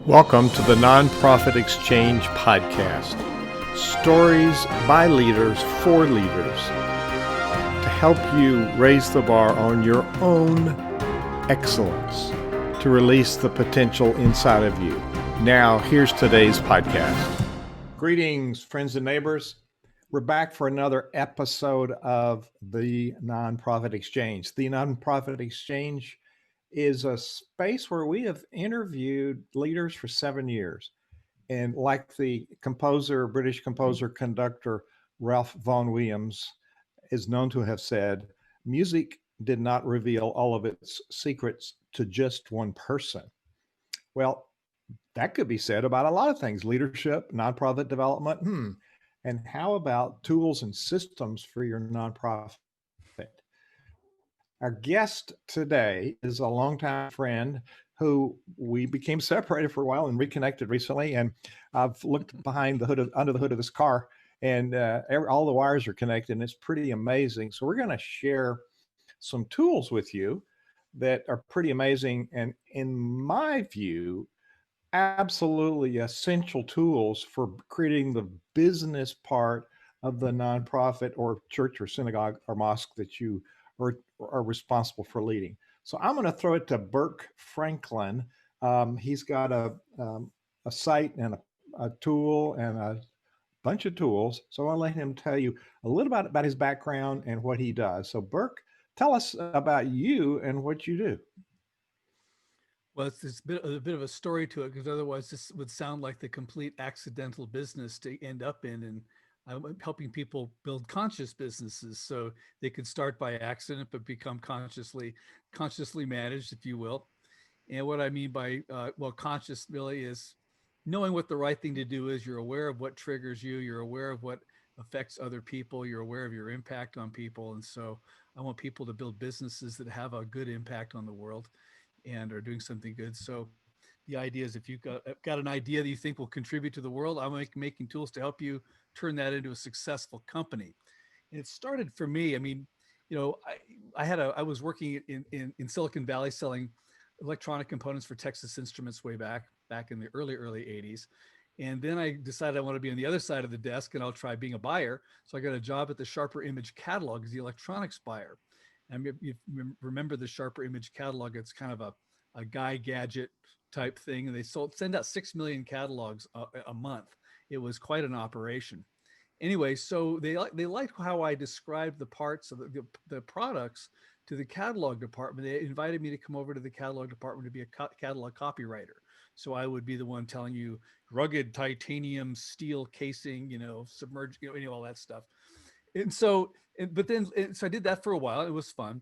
Welcome to the Nonprofit Exchange Podcast. Stories by leaders for leaders to help you raise the bar on your own excellence, to release the potential inside of you. Now, here's today's podcast. Greetings, friends and neighbors. We're back for another episode of the Nonprofit Exchange. The Nonprofit Exchange is a space where we have interviewed leaders for 7 years. And like the composer, British composer, conductor Ralph Vaughan Williams is known to have said, music did not reveal all of its secrets to just one person. Well, that could be said about a lot of things: leadership, nonprofit development. And how about tools and systems for your nonprofit? Our guest today is a longtime friend who we became separated for a while and reconnected recently. And I've looked behind the hood under the hood of this car, and all the wires are connected, and it's pretty amazing. So we're going to share some tools with you that are pretty amazing, and in my view, absolutely essential tools for creating the business part of the nonprofit or church or synagogue or mosque that you are responsible for leading. So I'm going to throw it to Burke Franklin. He's got a site and a tool and a bunch of tools. So I'll let him tell you a little about his background and what he does. So Burke, tell us about you and what you do. Well, it's a bit of a story to it, because otherwise this would sound like the complete accidental business to end up in. And I'm helping people build conscious businesses so they could start by accident but become consciously managed, if you will. And what I mean by conscious really is knowing what the right thing to do is. You're aware of what triggers you. You're aware of what affects other people. You're aware of your impact on people. And so I want people to build businesses that have a good impact on the world and are doing something good. So the idea is, if you've got an idea that you think will contribute to the world, I'm making tools to help you turn that into a successful company. And it started for me. I mean, I was working in Silicon Valley selling electronic components for Texas Instruments way back in the early 80s. And then I decided I want to be on the other side of the desk, and I'll try being a buyer. So I got a job at the Sharper Image catalog as the electronics buyer. And you remember the Sharper Image catalog? It's kind of a guy gadget type thing, and they send out 6 million catalogs a month. It was quite an operation. Anyway, so they liked how I described the parts of the products to the catalog department. They invited me to come over to the catalog department to be a catalog copywriter. So I would be the one telling you rugged titanium steel casing, submerged, all that stuff. And so, so I did that for a while. It was fun.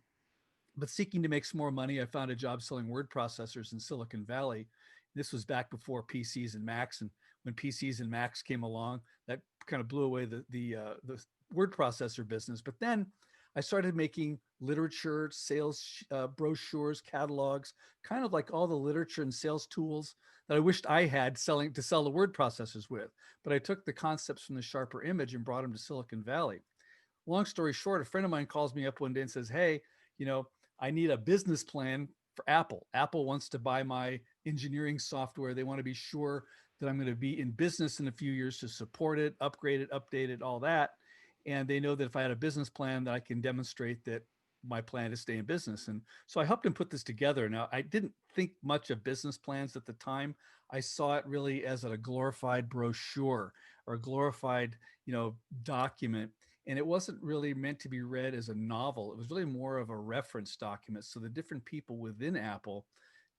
But seeking to make some more money, I found a job selling word processors in Silicon Valley. This was back before PCs and Macs, and when PCs and Macs came along, that kind of blew away the word processor business. But then I started making literature, sales brochures, catalogs, kind of like all the literature and sales tools that I wished I had to sell the word processors with. But I took the concepts from the Sharper Image and brought them to Silicon Valley. Long story short, a friend of mine calls me up one day and says, "Hey, I need a business plan for Apple. Apple wants to buy my engineering software. They want to be sure that I'm going to be in business in a few years to support it, upgrade it, update it, all that. And they know that if I had a business plan, that I can demonstrate that my plan is to stay in business." And so I helped him put this together. Now, I didn't think much of business plans at the time. I saw it really as a glorified brochure or a glorified, document. And it wasn't really meant to be read as a novel. It was really more of a reference document. So the different people within Apple,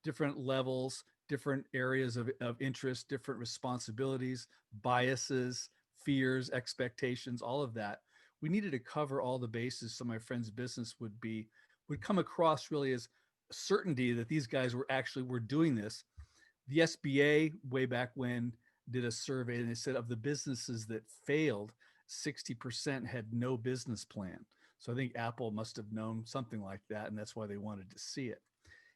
different levels, different areas of interest, different responsibilities, biases, fears, expectations, all of that. We needed to cover all the bases so my friend's business would come across really as certainty that these guys were doing this. The SBA way back when did a survey, and they said of the businesses that failed, 60% had no business plan. So I think Apple must have known something like that, and that's why they wanted to see it.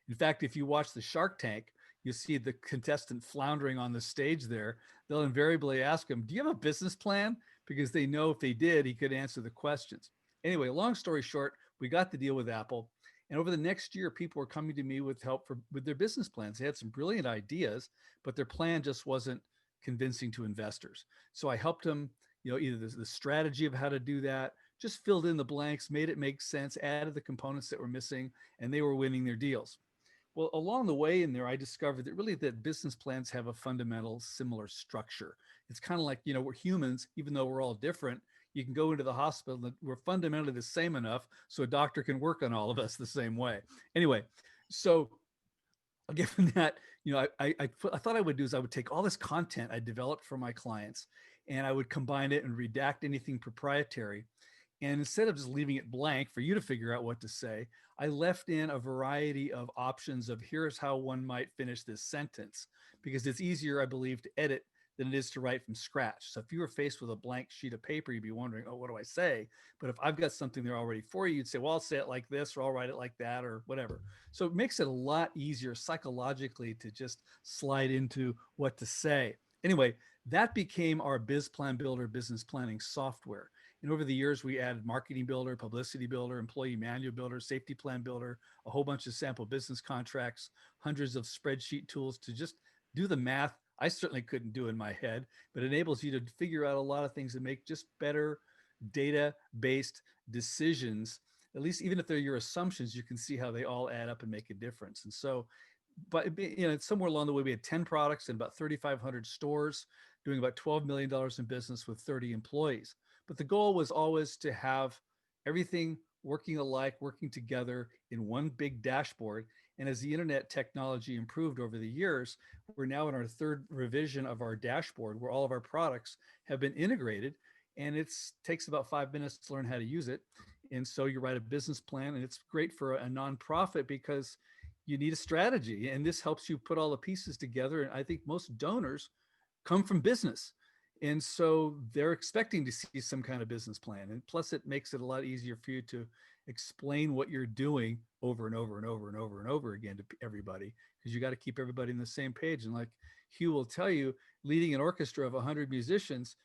In fact, if you watch the Shark Tank, you see the contestant floundering on the stage there. They'll invariably ask him, "Do you have a business plan?" Because they know if they did, he could answer the questions. Anyway, long story short, we got the deal with Apple. And over the next year, people were coming to me with help with their business plans. They had some brilliant ideas, but their plan just wasn't convincing to investors. So I helped them, either the strategy of how to do that, just filled in the blanks, made it make sense, added the components that were missing, and they were winning their deals. Well, along the way in there, I discovered that really that business plans have a fundamental similar structure. It's kind of like, we're humans, even though we're all different. You can go into the hospital and we're fundamentally the same enough so a doctor can work on all of us the same way. Anyway, so given that, I thought I would do is I would take all this content I developed for my clients and I would combine it and redact anything proprietary. And instead of just leaving it blank for you to figure out what to say, I left in a variety of options of here's how one might finish this sentence, because it's easier, I believe, to edit than it is to write from scratch. So if you were faced with a blank sheet of paper, you'd be wondering, oh, what do I say? But if I've got something there already for you, you'd say, well, I'll say it like this, or I'll write it like that, or whatever. So it makes it a lot easier psychologically to just slide into what to say. Anyway, that became our Biz Plan Builder business planning software. And over the years, we added Marketing Builder, Publicity Builder, Employee Manual Builder, Safety Plan Builder, a whole bunch of sample business contracts, hundreds of spreadsheet tools to just do the math I certainly couldn't do in my head, but enables you to figure out a lot of things and make just better data-based decisions. At least even if they're your assumptions, you can see how they all add up and make a difference. And so, but somewhere along the way, we had 10 products in about 3,500 stores, doing about $12 million in business with 30 employees. But the goal was always to have everything working alike, working together in one big dashboard. And as the internet technology improved over the years, we're now in our third revision of our dashboard where all of our products have been integrated, and it takes about 5 minutes to learn how to use it. And so you write a business plan, and it's great for a nonprofit because you need a strategy, and this helps you put all the pieces together. And I think most donors come from business. And so they're expecting to see some kind of business plan. And plus it makes it a lot easier for you to explain what you're doing over and over and over and over and over again to everybody, because you got to keep everybody on the same page. And like Hugh will tell you, leading an orchestra of 100 musicians,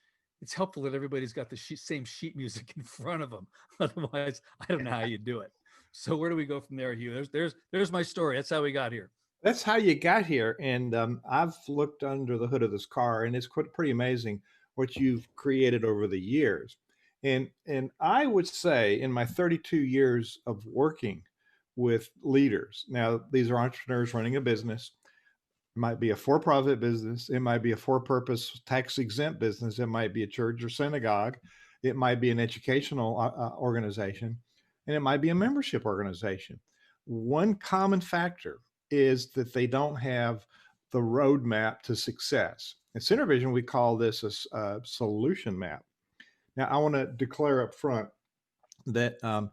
it's helpful that everybody's got the same sheet music in front of them. Otherwise, I don't know how you do it. So where do we go from there, Hugh? There's my story. That's how we got here. That's how you got here. And I've looked under the hood of this car, and it's pretty amazing what you've created over the years. And I would say in my 32 years of working with leaders, now these are entrepreneurs running a business. It might be a for-profit business. It might be a for-purpose tax-exempt business. It might be a church or synagogue. It might be an educational organization, and it might be a membership organization. One common factor is that they don't have the roadmap to success. In SynerVision, we call this a solution map. Now, I want to declare up front that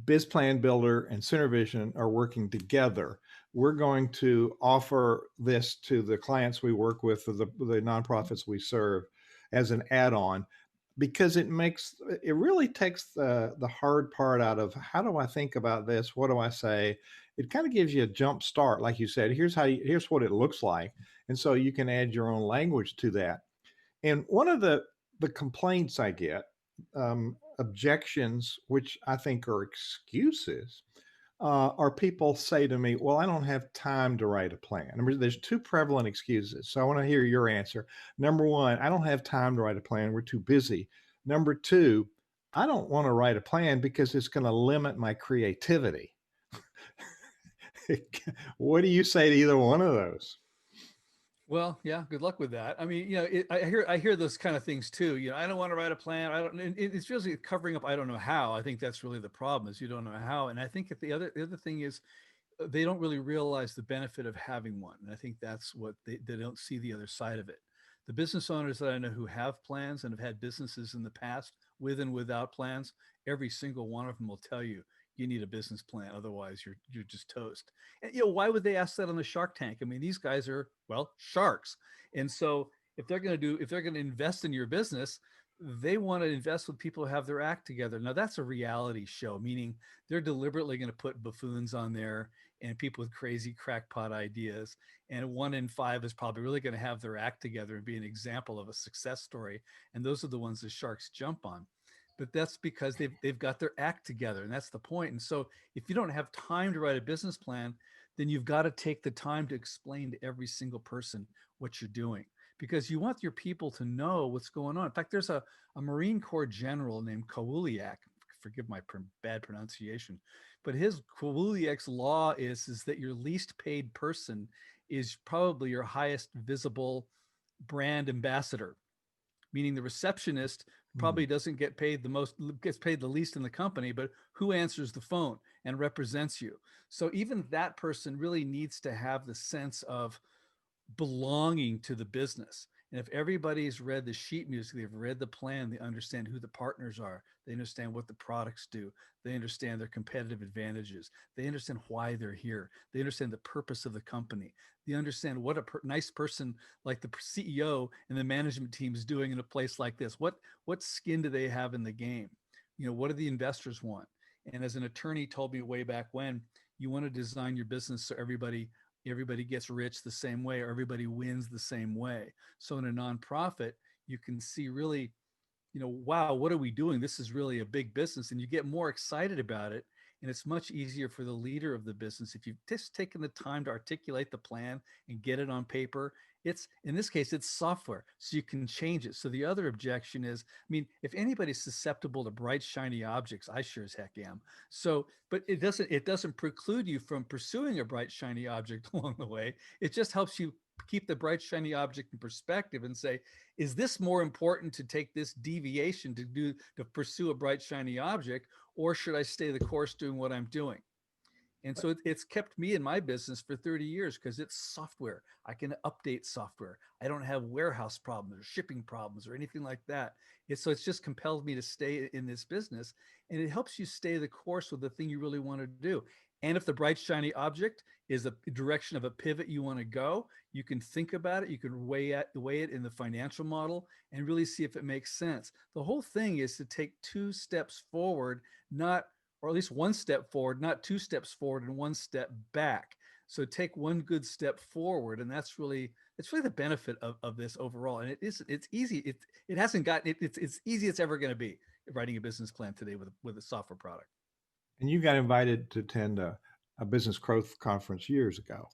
Biz Plan Builder and SynerVision are working together. We're going to offer this to the clients we work with, the nonprofits we serve, as an add-on, because it really takes the hard part out of how do I think about this? What do I say? It kind of gives you a jump start. Like you said, here's what it looks like. And so you can add your own language to that. And one of the complaints I get, objections, which I think are excuses, are people say to me, well, I don't have time to write a plan. There's two prevalent excuses. So I want to hear your answer. Number one, I don't have time to write a plan. We're too busy. Number two, I don't want to write a plan because it's going to limit my creativity. What do you say to either one of those? Well, yeah, good luck with that. I mean, I hear those kind of things too. I don't want to write a plan. It's really covering up. I don't know how. I think that's really the problem, is you don't know how. And I think the other thing is they don't really realize the benefit of having one. And I think that's what they don't see the other side of it. The business owners that I know who have plans and have had businesses in the past with and without plans, every single one of them will tell you, you need a business plan. Otherwise you're just toast. And why would they ask that on the Shark Tank? I mean, these guys are, well, sharks. And so if they're going to invest in your business, they want to invest with people who have their act together. Now that's a reality show, meaning they're deliberately going to put buffoons on there and people with crazy crackpot ideas. And 1 in 5 is probably really going to have their act together and be an example of a success story. And those are the ones the sharks jump on. but that's because they've got their act together, and that's the point. And so if you don't have time to write a business plan, then you've got to take the time to explain to every single person what you're doing, because you want your people to know what's going on. In fact, there's a Marine Corps general named Kowaliak, forgive my bad pronunciation, but his Kowaliak's law is that your least paid person is probably your highest visible brand ambassador, meaning the receptionist Mm. probably doesn't get paid the most, gets paid the least in the company, but who answers the phone and represents you. So even that person really needs to have the sense of belonging to the business. And if everybody's read the sheet music, they've read the plan, they understand who the partners are, they understand what the products do, they understand their competitive advantages, they understand why they're here, they understand the purpose of the company, they understand what a nice person like the CEO and the management team is doing in a place like this. What skin do they have in the game? What do the investors want? And as an attorney told me way back when, you want to design your business so everybody gets rich the same way, or everybody wins the same way. So in a nonprofit, you can see really, wow, what are we doing? This is really a big business, and you get more excited about it. And it's much easier for the leader of the business if you've just taken the time to articulate the plan and get it on paper. It's, in this case, it's software, so you can change it. So the other objection is, I mean, if anybody's susceptible to bright, shiny objects, I sure as heck am. So, but it doesn't preclude you from pursuing a bright, shiny object along the way. It just helps you keep the bright, shiny object in perspective and say, is this more important to take this deviation to pursue a bright, shiny object, or should I stay the course doing what I'm doing? And so it's kept me in my business for 30 years because it's software. I can update software. I don't have warehouse problems or shipping problems or anything like that. So it's just compelled me to stay in this business, and it helps you stay the course with the thing you really want to do. And if the bright, shiny object is a direction of a pivot you want to go, you can think about it. You can weigh it in the financial model and really see if it makes sense. The whole thing is to take 2 steps forward, not, or at least 1 step forward, not 2 steps forward and 1 step back. So take 1 good step forward, and it's really the benefit of this overall. And it's easy. It hasn't gotten it's easy it's ever going to be writing a business plan today with a software product. And you got invited to attend a business growth conference years ago.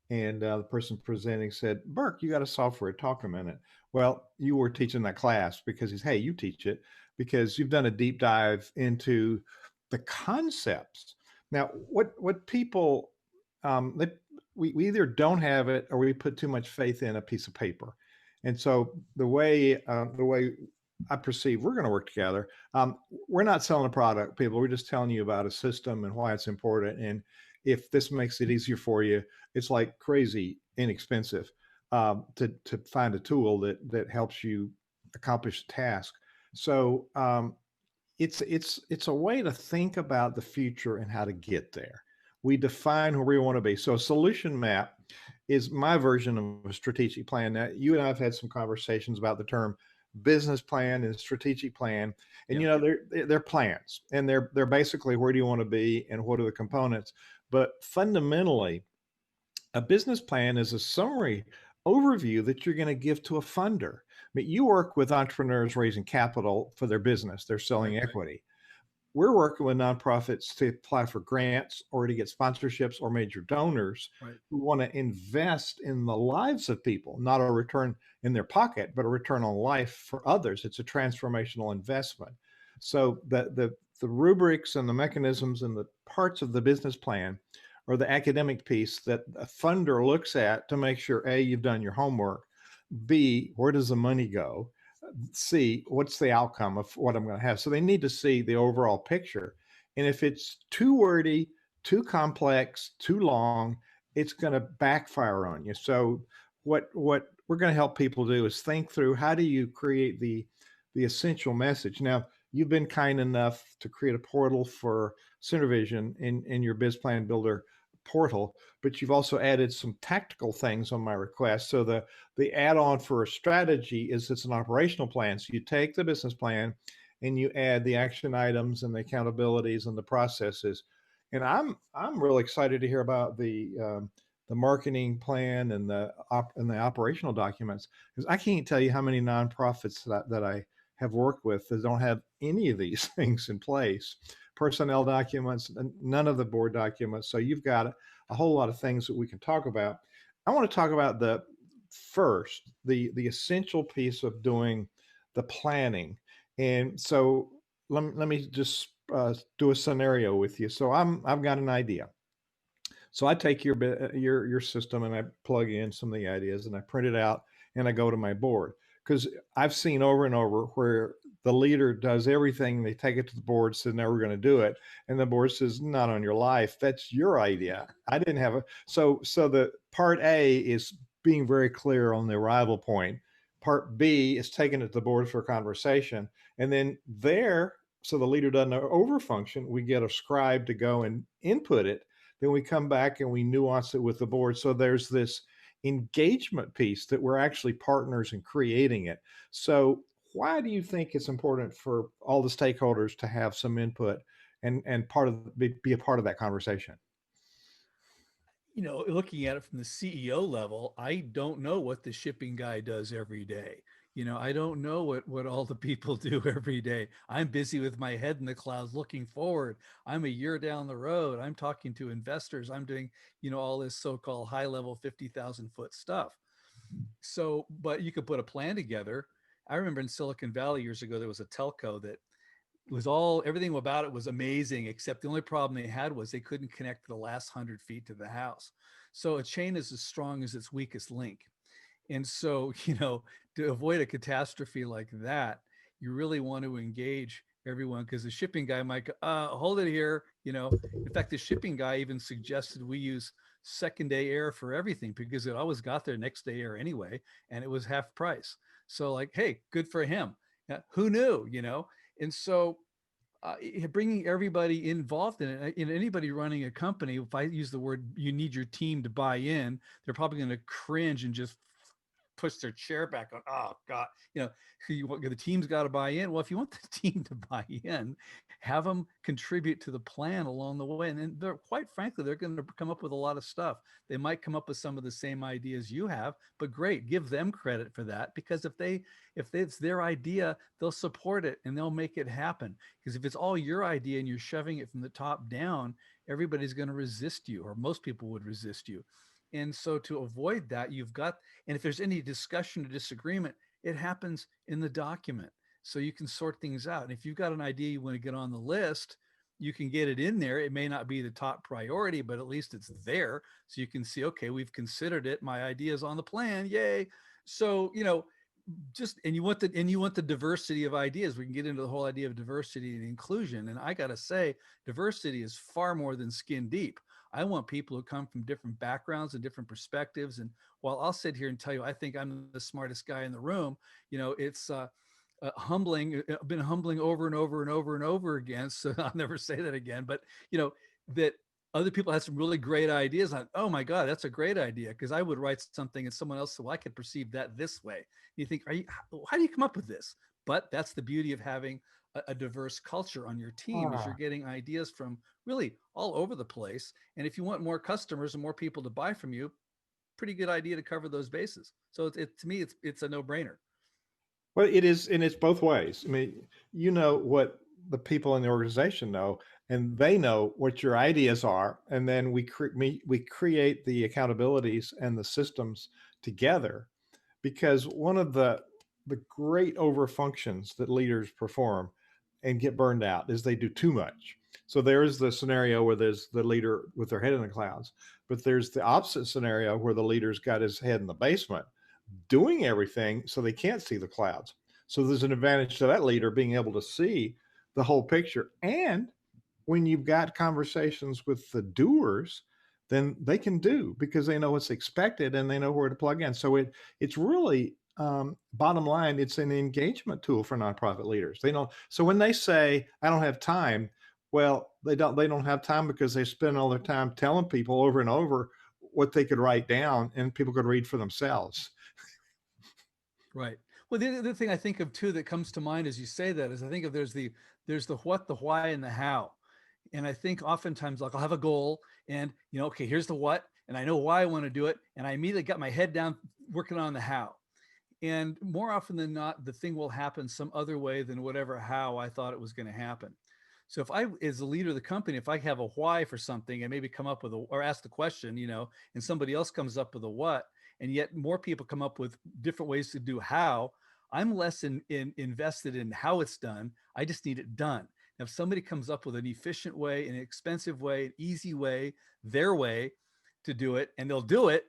And the person presenting said, Burke, you got a software, talk a minute. Well, you were teaching that class because he's, hey, you teach it because you've done a deep dive into the concepts. Now, what people, we either don't have it or we put too much faith in a piece of paper. And so the way I perceive we're going to work together. We're not selling a product, people. We're just telling you about a system and why it's important. And if this makes it easier for you, it's like crazy inexpensive to find a tool that helps you accomplish a task. So it's a way to think about the future and how to get there. We define where we want to be. So a solution map is my version of a strategic plan. Now, you and I have had some conversations about the term business plan and strategic plan, and Yeah. they're plans, and they're basically where do you want to be and what are the components. But fundamentally, a business plan is a summary overview that you're going to give to a funder. But you work with entrepreneurs raising capital for their business, they're selling Right. equity. We're working with nonprofits to apply for grants or to get sponsorships or major donors Right. who want to invest in the lives of people, not a return in their pocket, but a return on life for others. It's a transformational investment. So the rubrics and the mechanisms and the parts of the business plan or the academic piece that a funder looks at to make sure A, you've done your homework, B, where does the money go? C, what's the outcome of what I'm going to have? So they need to see the overall picture. And if it's too wordy, too complex, too long, it's going to backfire on you. So what we're going to help people do is think through how do you create the essential message. Now, you've been kind enough to create a portal for SynerVision in your Biz Plan Builder portal, but you've also added some tactical things on my request. So the add-on for a strategy is it's an operational plan. So you take the business plan and you add the action items and the accountabilities and the processes. And I'm really excited to hear about the marketing plan and the operational documents, because I can't tell you how many nonprofits that I have worked with that don't have any of these things in place. Personnel documents, none of the board documents. So you've got a whole lot of things that we can talk about. I want to talk about the essential piece of doing the planning. And so let me just do a scenario with you. So I've got an idea. So I take your system and I plug in some of the ideas and I print it out and I go to my board, because I've seen over and over where the leader does everything. They take it to the board, says, "Now we're going to do it," and the board says, "Not on your life. That's your idea. I didn't have a." So the part A is being very clear on the arrival point. Part B is taking it to the board for a conversation, and then there, so the leader doesn't overfunction, we get a scribe to go and input it. Then we come back and we nuance it with the board. So there's this engagement piece that we're actually partners in creating it. So why do you think it's important for all the stakeholders to have some input and be a part of that conversation? Looking at it from the CEO level, I don't know what the shipping guy does every day. I don't know what all the people do every day. I'm busy with my head in the clouds looking forward. I'm a year down the road. I'm talking to investors. I'm doing, all this so-called high level 50,000 foot stuff. So, but you could put a plan together. I remember in Silicon Valley years ago, there was a telco that everything about it was amazing, except the only problem they had was they couldn't connect the last 100 feet to the house. So a chain is as strong as its weakest link. And so, to avoid a catastrophe like that, you really want to engage everyone, because the shipping guy might go, hold it here. In fact, the shipping guy even suggested we use second day air for everything, because it always got there next day air anyway, and it was half price. So like, hey, good for him. Who knew? And so bringing everybody involved in it, in anybody running a company, if I use the word, you need your team to buy in, they're probably going to cringe and just push their chair back on, oh God, the team's got to buy in. Well, if you want the team to buy in, have them contribute to the plan along the way. And then quite frankly, they're going to come up with a lot of stuff. They might come up with some of the same ideas you have, but great, give them credit for that, because if it's their idea, they'll support it and they'll make it happen. Because if it's all your idea and you're shoving it from the top down, everybody's going to resist you, or most people would resist you. And so to avoid that, and if there's any discussion or disagreement, it happens in the document. So you can sort things out. And if you've got an idea you want to get on the list, you can get it in there. It may not be the top priority, but at least it's there. So you can see, okay, we've considered it. My idea is on the plan. Yay. So, and you want the diversity of ideas. We can get into the whole idea of diversity and inclusion. And I got to say, diversity is far more than skin deep. I want people who come from different backgrounds and different perspectives. And while I'll sit here and tell you, I think I'm the smartest guy in the room, it's humbling, been humbling over and over and over and over again. So I'll never say that again, but that other people have some really great ideas. Oh my God, that's a great idea. Cause I would write something and someone else said, well, I could perceive that this way. You think, how do you come up with this? But that's the beauty of having a diverse culture on your team, is you're getting ideas from really all over the place. And if you want more customers and more people to buy from you, pretty good idea to cover those bases. So to me, it's a no-brainer. Well, it is, and it's both ways. I mean, you know what the people in the organization know, and they know what your ideas are, and then we create the accountabilities and the systems together. Because one of the great overfunctions that leaders perform and get burned out is they do too much. So there's the scenario where there's the leader with their head in the clouds, but there's the opposite scenario where the leader's got his head in the basement doing everything so they can't see the clouds. So there's an advantage to that leader being able to see the whole picture. And when you've got conversations with the doers, then they can do, because they know what's expected and they know where to plug in. So it's really, bottom line, it's an engagement tool for nonprofit leaders. They don't. So when they say, "I don't have time," well, they don't have time because they spend all their time telling people over and over what they could write down and people could read for themselves. Right. Well, the other thing I think of too that comes to mind as you say that is, I think of there's the what, the why, and the how. And I think oftentimes, like, I'll have a goal and, okay, here's the what, and I know why I want to do it. And I immediately got my head down working on the how. And more often than not, the thing will happen some other way than whatever how I thought it was going to happen. So if I, as the leader of the company, if I have a why for something and maybe come up with a, or ask the question, and somebody else comes up with a what, and yet more people come up with different ways to do how, I'm less invested in how it's done. I just need it done. Now, if somebody comes up with an efficient way, an expensive way, an easy way, their way to do it, and they'll do it,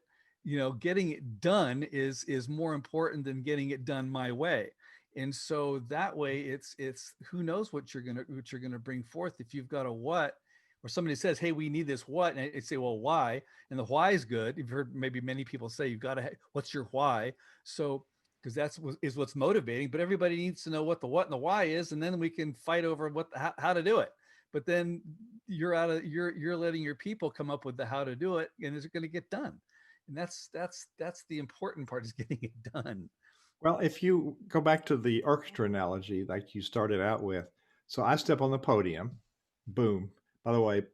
getting it done is more important than getting it done my way. And so that way it's who knows what you're gonna bring forth. If you've got a what, or somebody says, hey, we need this what, and I say, well, why? And the why is good. You've heard maybe many people say you've got to what's your why. So because that's is what's motivating, but everybody needs to know what the what and the why is, and then we can fight over what how to do it. But then you're letting your people come up with the how to do it, and is it going to get done? And that's the important part, is getting it done. Well, if you go back to the orchestra analogy, like you started out with, so I step on the podium, boom. By the way,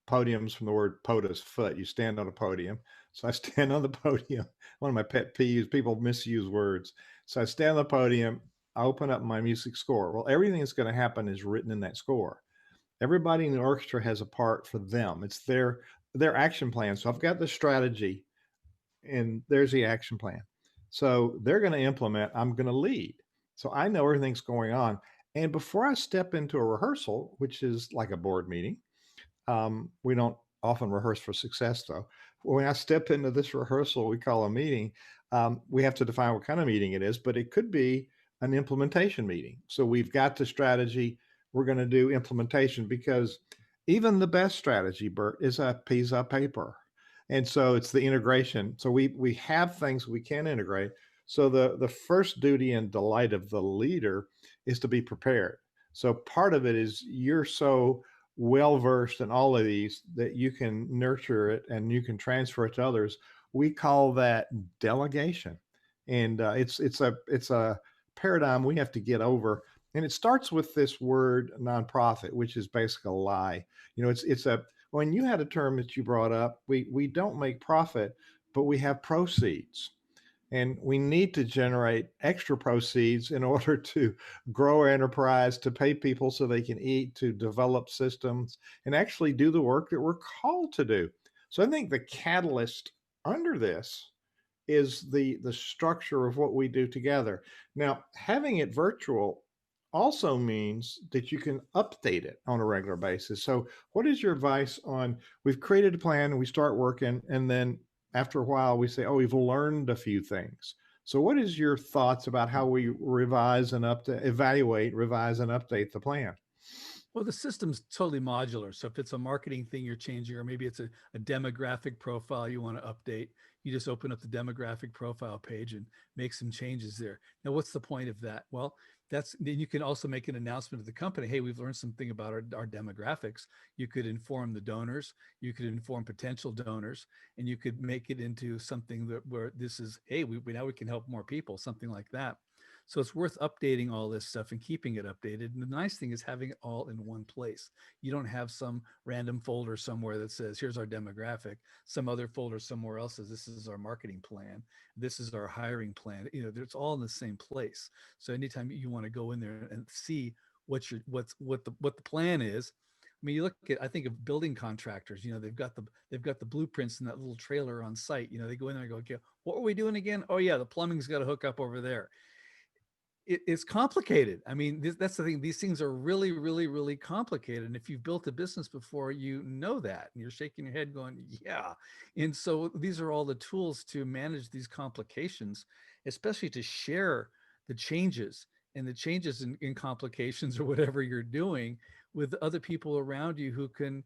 podium's from the word potus, foot. You stand on a podium. So I stand on the podium. One of my pet peeves, people misuse words. So I stand on the podium, I open up my music score. Well, everything that's going to happen is written in that score. Everybody in the orchestra has a part for them. It's their action plan. So I've got the strategy and there's the action plan. So they're going to implement, I'm going to lead. So I know everything's going on. And before I step into a rehearsal, which is like a board meeting, we don't often rehearse for success though. When I step into this rehearsal, we call a meeting, we have to define what kind of meeting it is, but it could be an implementation meeting. So we've got the strategy, we're going to do implementation, because even the best strategy, Bert, is a piece of paper. And so it's the integration. So we have things we can integrate. So the first duty and delight of the leader is to be prepared. So part of it is you're so well versed in all of these that you can nurture it and you can transfer it to others. We call that delegation, and it's a paradigm we have to get over. And it starts with this word nonprofit, which is basically a lie. It's a when you had a term that you brought up, we don't make profit, but we have proceeds. And we need to generate extra proceeds in order to grow our enterprise, to pay people so they can eat, to develop systems, and actually do the work that we're called to do. So I think the catalyst under this is the structure of what we do together. Now, having it virtual also means that you can update it on a regular basis. So, what is your advice on, we've created a plan, we start working, and then after a while we say, oh, we've learned a few things. So, what is your thoughts about how we revise and update, evaluate, revise and update the plan? Well, the system's totally modular. So if it's a marketing thing you're changing, or maybe it's a demographic profile you want to update, you just open up the demographic profile page and make some changes there. Now, what's the point of that? Well, then you can also make an announcement to the company. Hey, we've learned something about our demographics. You could inform the donors, you could inform potential donors, and you could make it into something where this is, hey, now we can help more people, something like that. So it's worth updating all this stuff and keeping it updated. And the nice thing is having it all in one place. You don't have some random folder somewhere that says, here's our demographic, some other folder somewhere else says, this is our marketing plan, this is our hiring plan. It's all in the same place. So anytime you want to go in there and see what the plan is. I mean, you look at, I think of building contractors, they've got the blueprints in that little trailer on site. They go in there and go, okay, what are we doing again? Oh yeah, the plumbing's got to hook up over there. It's complicated. I mean, that's the thing. These things are really, really, really complicated. And if you've built a business before, you know that, and you're shaking your head going, yeah. And so these are all the tools to manage these complications, especially to share the changes and the changes in complications or whatever you're doing with other people around you who can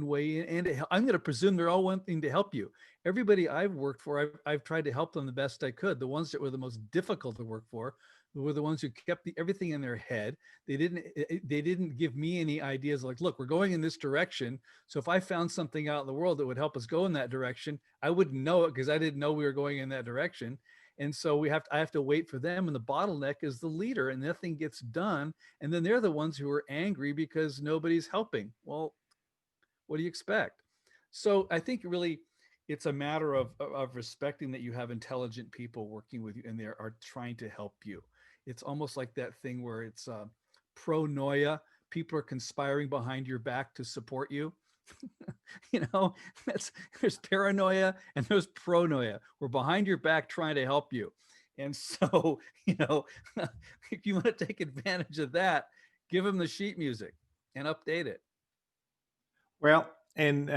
weigh in. And I'm going to presume they're all wanting to help you. Everybody I've worked for, I've tried to help them the best I could. The ones that were the most difficult to work for were the ones who kept everything in their head. They didn't give me any ideas like, look, we're going in this direction. So if I found something out in the world that would help us go in that direction, I wouldn't know it because I didn't know we were going in that direction. And so I have to wait for them. And the bottleneck is the leader, and nothing gets done. And then they're the ones who are angry because nobody's helping. Well, what do you expect? So I think really it's a matter of respecting that you have intelligent people working with you and they are trying to help you. It's almost like that thing where it's pronoia. People are conspiring behind your back to support you. You know, that's there's paranoia and there's pronoia. We're behind your back trying to help you. And so, you know, if you want to take advantage of that, give them the sheet music and update it. Well, and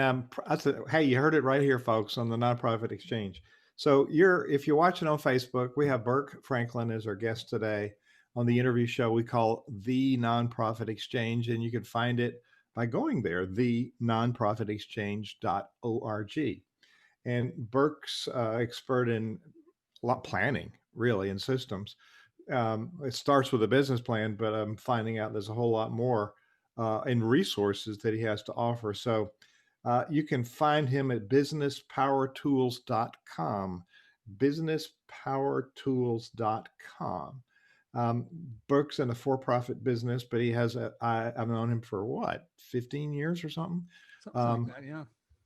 hey, you heard it right here, folks, on the Nonprofit Exchange. So if you're watching on Facebook, we have Burke Franklin as our guest today on the interview show we call The Nonprofit Exchange, and you can find it by going there, thenonprofitexchange.org. And Burke's expert in planning, really, and systems. It starts with a business plan, but I'm finding out there's a whole lot more in resources that he has to offer. So you can find him at businesspowertools.com, businesspowertools.com. Burke's in a for-profit business, but I've known him for what, 15 years or something? Something like that, yeah.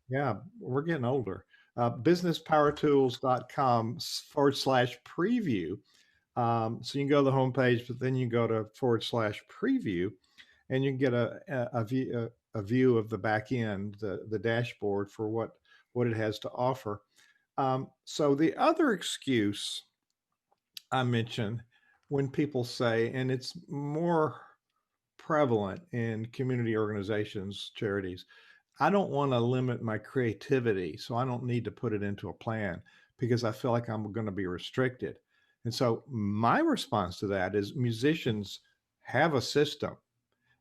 Yeah, we're getting older. Businesspowertools.com/preview. So you can go to the homepage, but then you go to /preview, and you can get a view of the back end, the dashboard for what it has to offer. So the other excuse I mentioned when people say, and it's more prevalent in community organizations, charities, I don't want to limit my creativity, so I don't need to put it into a plan because I feel like I'm going to be restricted. And so my response to that is musicians have a system.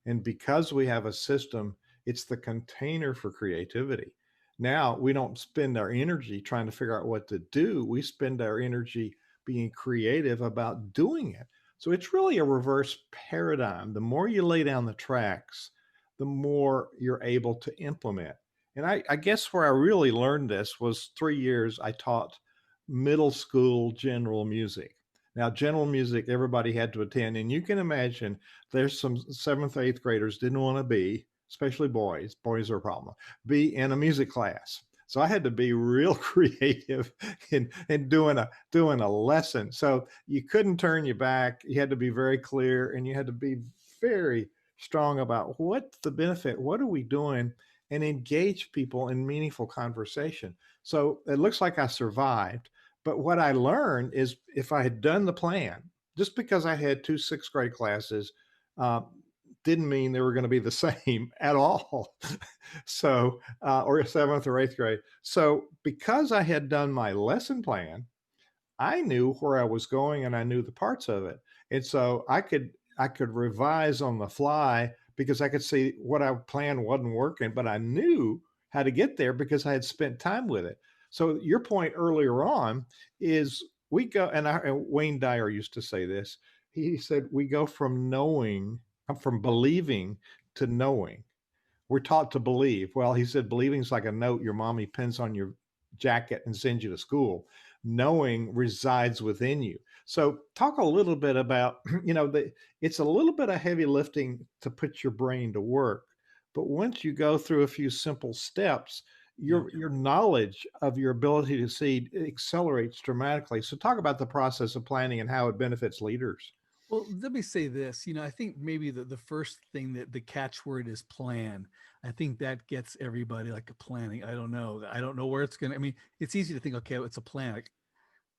And because we have a system, it's the container for creativity. Now we don't spend our energy trying to figure out what to do. We spend our energy being creative about doing it. So it's really a reverse paradigm. The more you lay down the tracks, the more you're able to implement. And I guess where I really learned this was 3 years I taught middle school general music. Now, general music, everybody had to attend. And you can imagine there's some seventh, eighth graders didn't want to be, especially boys are a problem, be in a music class. So I had to be real creative in doing a lesson. So you couldn't turn your back. You had to be very clear and you had to be very strong about what's the benefit, what are we doing, and engage people in meaningful conversation. So it looks like I survived. But what I learned is if I had done the plan, just because I had 2 sixth grade classes, uh, didn't mean they were going to be the same at all. So, or seventh or eighth grade. So, because I had done my lesson plan, I knew where I was going and I knew the parts of it. And so I could revise on the fly because I could see what I planned wasn't working, but I knew how to get there because I had spent time with it. So your point earlier on is we go, and Wayne Dyer used to say this. He said, we go from believing to knowing. We're taught to believe. Well, he said, believing is like a note your mommy pins on your jacket and sends you to school. Knowing resides within you. So talk a little bit about, it's a little bit of heavy lifting to put your brain to work. But once you go through a few simple steps, your knowledge of your ability to see accelerates dramatically. So talk about the process of planning and how it benefits leaders. Well, let me say this. I think maybe the first thing that the catchword is plan. I think that gets everybody like a planning. I don't know. I don't know where it's going to, I mean, it's easy to think, okay, it's a plan. Like,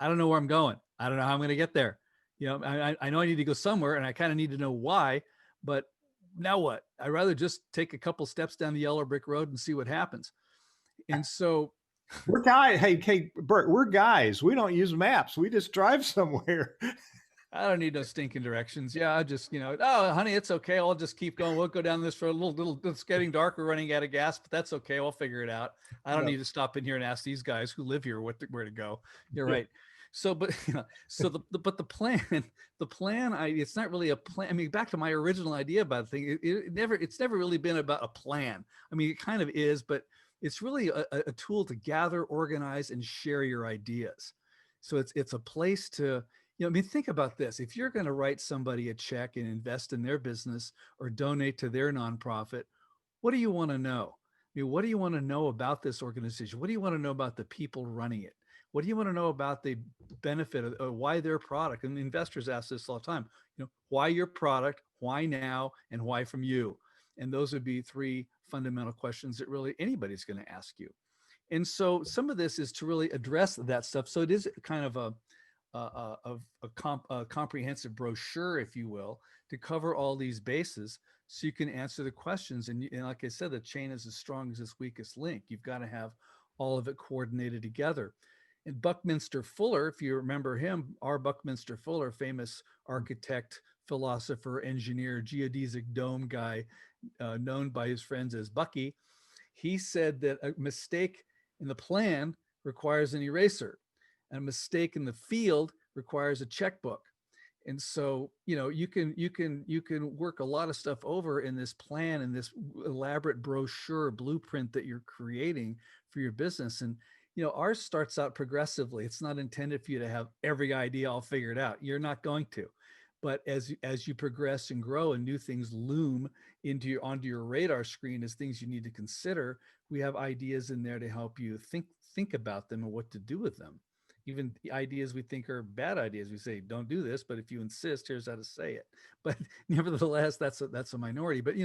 I don't know where I'm going. I don't know how I'm going to get there. I know I need to go somewhere and I kind of need to know why, but now what? I'd rather just take a couple steps down the yellow brick road and see what happens. And so we're guys. Hey, Bert, we're guys. We don't use maps. We just drive somewhere. I don't need no stinking directions. Yeah, I just, oh, honey, it's okay. I'll just keep going. We'll go down this for a little, it's getting dark. We're running out of gas, but that's okay. We'll figure it out. I don't need to stop in here and ask these guys who live here where to go. You're right. So, but, but the plan, it's not really a plan. I mean, back to my original idea about the thing, it's never really been about a plan. I mean, it kind of is, but it's really a tool to gather, organize, and share your ideas. So it's a place to, I mean, think about this. If you're going to write somebody a check and invest in their business or donate to their nonprofit, what do you want to know? I mean, what do you want to know about this organization? What do you want to know about the people running it? What do you want to know about the benefit of, or why their product? And the investors ask this all the time, why your product, why now, and why from you? And those would be three fundamental questions that really anybody's going to ask you. And so some of this is to really address that stuff. So it is kind of a comprehensive brochure, if you will, to cover all these bases so you can answer the questions. And like I said, the chain is as strong as its weakest link. You've got to have all of it coordinated together. And Buckminster Fuller, if you remember him, R. Buckminster Fuller, famous architect, philosopher, engineer, geodesic dome guy, known by his friends as Bucky, he said that a mistake in the plan requires an eraser, and a mistake in the field requires a checkbook. And so, you can work a lot of stuff over in this plan and this elaborate brochure blueprint that you're creating for your business. And ours starts out progressively. It's not intended for you to have every idea all figured out. You're not going to. But as you progress and grow and new things loom onto your radar screen as things you need to consider, we have ideas in there to help you think about them and what to do with them. Even the ideas we think are bad ideas, we say don't do this, but if you insist, here's how to say it. But nevertheless, that's a minority. But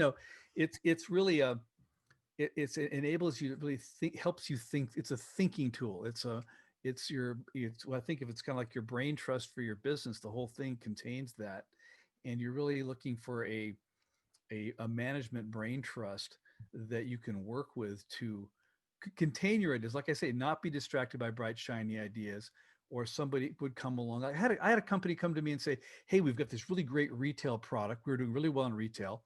it's really it enables you to really think, helps you think. It's a thinking tool. Well, I think if it's kind of like your brain trust for your business, the whole thing contains that. And you're really looking for a management brain trust that you can work with to contain your ideas. Like I say, not be distracted by bright, shiny ideas, or somebody would come along. I had a company come to me and say, hey, we've got this really great retail product. We're doing really well in retail.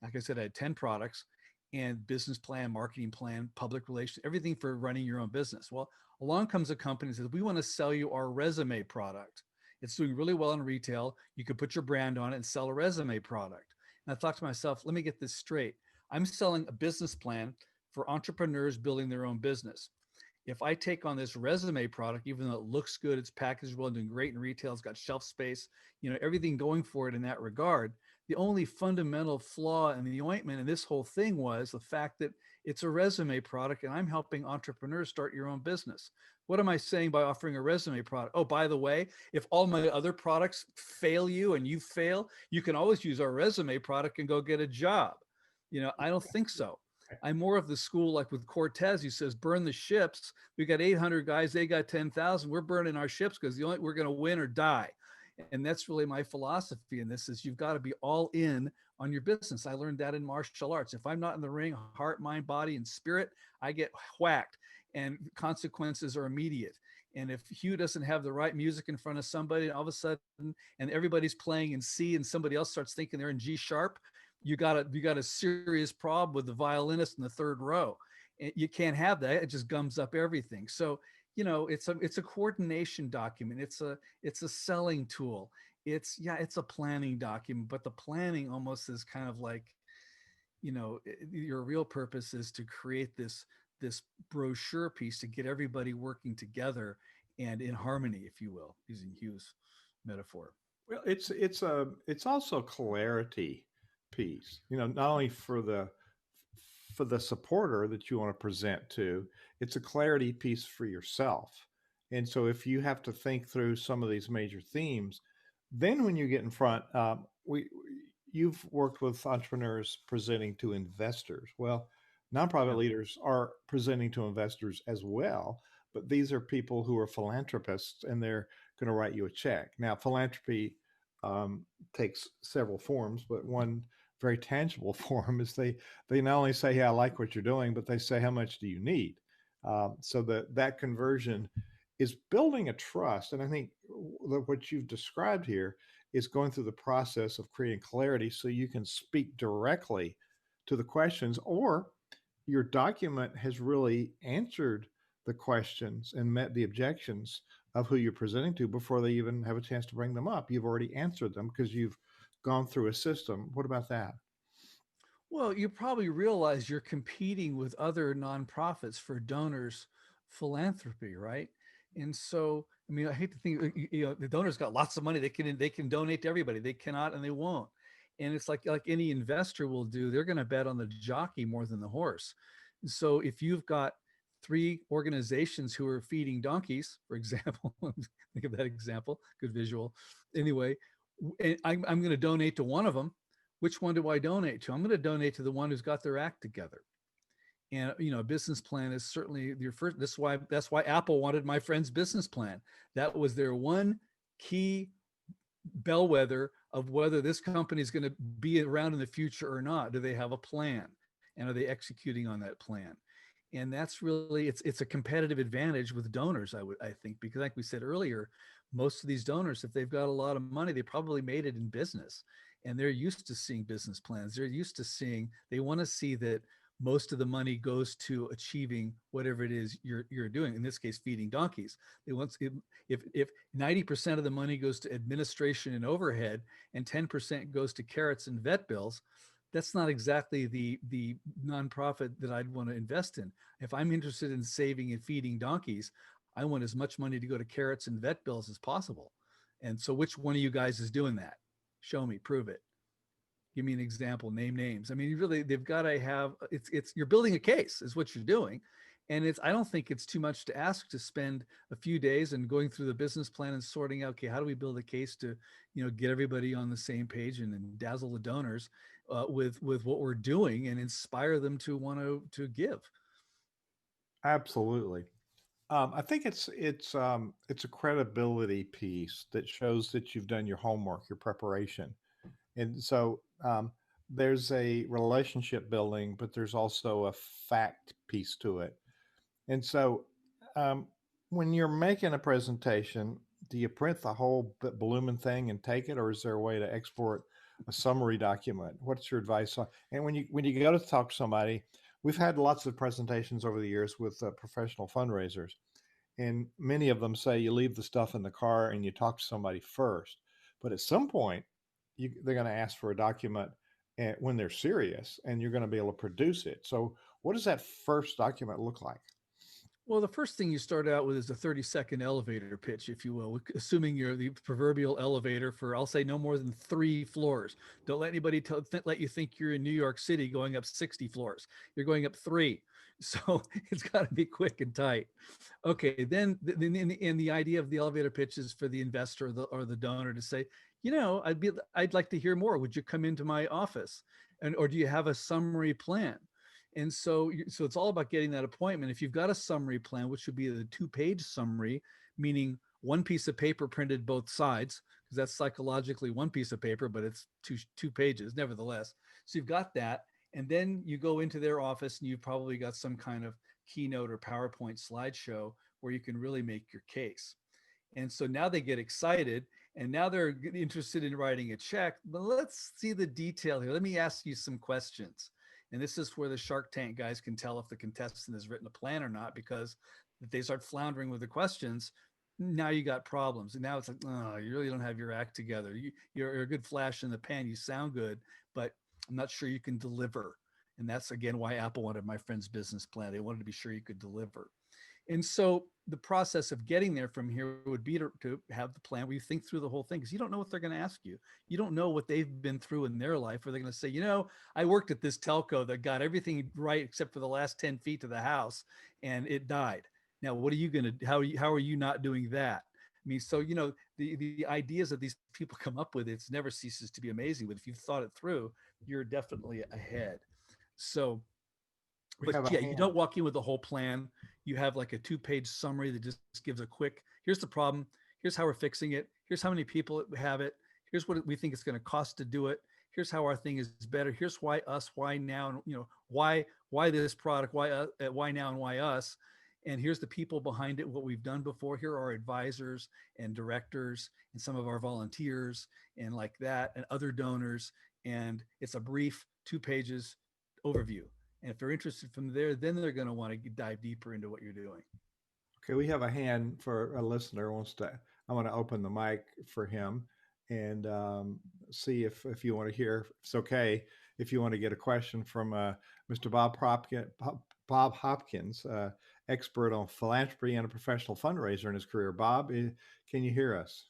Like I said, I had 10 products and business plan, marketing plan, public relations, everything for running your own business. Well, along comes a company and says, we want to sell you our resume product. It's doing really well in retail. You could put your brand on it and sell a resume product. And I thought to myself, let me get this straight. I'm selling a business plan for entrepreneurs building their own business. If I take on this resume product, even though it looks good, it's packaged well, doing great in retail, it's got shelf space, everything going for it in that regard. The only fundamental flaw in the ointment in this whole thing was the fact that it's a resume product and I'm helping entrepreneurs start your own business. What am I saying by offering a resume product? Oh, by the way, if all my other products fail you and you fail, you can always use our resume product and go get a job. I don't think so. I'm more of the school like with Cortez, who says, burn the ships. We got 800 guys, they got 10,000. We're burning our ships because we're going to win or die. And that's really my philosophy in this is you've got to be all in on your business. I learned that in martial arts. If I'm not in the ring, heart, mind, body, and spirit, I get whacked and consequences are immediate. And if Hugh doesn't have the right music in front of somebody, all of a sudden, and everybody's playing in C and somebody else starts thinking they're in G sharp, you got a serious problem with the violinist in the third row. And you can't have that. It just gums up everything. So, it's a coordination document. It's a selling tool. It's a planning document, but the planning almost is kind of like, your real purpose is to create this brochure piece to get everybody working together and in harmony, if you will, using Hugh's metaphor. Well, it's also clarity piece. Not only for the supporter that you want to present to, it's a clarity piece for yourself. And so if you have to think through some of these major themes, then when you get in front, you've worked with entrepreneurs presenting to investors. Well, nonprofit leaders are presenting to investors as well, but these are people who are philanthropists and they're going to write you a check. Now, philanthropy takes several forms, but one very tangible form is they not only say, "Hey, I like what you're doing," but they say, "How much do you need?" So that conversion is building a trust, and I think what you've described here is going through the process of creating clarity, so you can speak directly to the questions, or your document has really answered the questions and met the objections of who you're presenting to before they even have a chance to bring them up. You've already answered them because you've gone through a system. What about that? Well, you probably realize you're competing with other nonprofits for donors philanthropy, right? And so, I mean, I hate to think, the donors got lots of money. They can donate to everybody. They cannot and they won't. And it's like any investor will do. They're going to bet on the jockey more than the horse. So if you've got three organizations who are feeding donkeys, for example, think of that example, good visual. Anyway, and I'm going to donate to one of them. Which one do I donate to? I'm going to donate to the one who's got their act together. And a business plan is certainly your first. That's why Apple wanted my friend's business plan. That was their one key bellwether of whether this company is going to be around in the future or not. Do they have a plan, and are they executing on that plan? And that's really, it's a competitive advantage with donors, I think, because like we said earlier, most of these donors, if they've got a lot of money, they probably made it in business, and they're used to seeing business plans. They're used to seeing, they want to see that most of the money goes to achieving whatever it is you're doing. In this case, feeding donkeys. They want, if 90% of the money goes to administration and overhead and 10% goes to carrots and vet bills, that's not exactly the nonprofit that I'd want to invest in. If I'm interested in saving and feeding donkeys, I want as much money to go to carrots and vet bills as possible. And so which one of you guys is doing that? Show me, prove it. Give me an example, name names. I mean, they've got to have, you're building a case is what you're doing. And I don't think it's too much to ask to spend a few days and going through the business plan and sorting out, okay, how do we build a case to, get everybody on the same page and dazzle the donors with what we're doing and inspire them to want to give. Absolutely. I think it's a credibility piece that shows that you've done your homework, your preparation, and so there's a relationship building, but there's also a fact piece to it. And so, um, when you're making a presentation, do you print the whole blooming thing and take it, or is there a way to export a summary document? What's your advice on? And when you go to talk to somebody, we've had lots of presentations over the years with professional fundraisers, and many of them say you leave the stuff in the car and you talk to somebody first. But at some point, they're going to ask for a document when they're serious, and you're going to be able to produce it. So, what does that first document look like? Well, the first thing you start out with is a 30-second elevator pitch, if you will, assuming you're the proverbial elevator for, I'll say, no more than 3 floors. Don't let anybody let you think you're in New York City going up 60 floors. You're going up 3. So it's got to be quick and tight. Okay, then in the idea of the elevator pitch is for the investor or the donor to say, I'd like to hear more. Would you come into my office? Or do you have a summary plan? And so it's all about getting that appointment. If you've got a summary plan, which would be the 2-page summary, meaning one piece of paper printed both sides, because that's psychologically one piece of paper, but it's two pages nevertheless. So you've got that. And then you go into their office and you've probably got some kind of keynote or PowerPoint slideshow where you can really make your case. And so now they get excited and now they're interested in writing a check. But let's see the detail here. Let me ask you some questions. And this is where the Shark Tank guys can tell if the contestant has written a plan or not, because if they start floundering with the questions, now you got problems. And now it's like, oh, you really don't have your act together. You're a good flash in the pan. You sound good, but I'm not sure you can deliver. And that's, again, why Apple wanted my friend's business plan. They wanted to be sure you could deliver. And so the process of getting there from here would be to have the plan where you think through the whole thing, because you don't know what they're going to ask you. You don't know what they've been through in their life. Or they're going to say, I worked at this telco that got everything right except for the last 10 feet to the house and it died. Now, what are you going to, how are you not doing that? I mean, so, the ideas that these people come up with, it never ceases to be amazing. But if you've thought it through, you're definitely ahead. So, but yeah, you don't walk in with the whole plan. You have like a 2-page summary that just gives a quick, here's the problem. Here's how we're fixing it. Here's how many people have it. Here's what we think it's going to cost to do it. Here's how our thing is better. Here's why us, why now, why this product, why now and why us. And here's the people behind it, what we've done before. Here are our advisors and directors and some of our volunteers and like that and other donors. And it's a brief 2 pages overview. And if they're interested from there, then they're going to want to dive deeper into what you're doing. Okay, we have a hand for a listener who wants to. I want to open the mic for him and see if you want to hear. If it's okay if you want to get a question from Mr. Bob Hopkins, expert on philanthropy and a professional fundraiser in his career. Bob, can you hear us?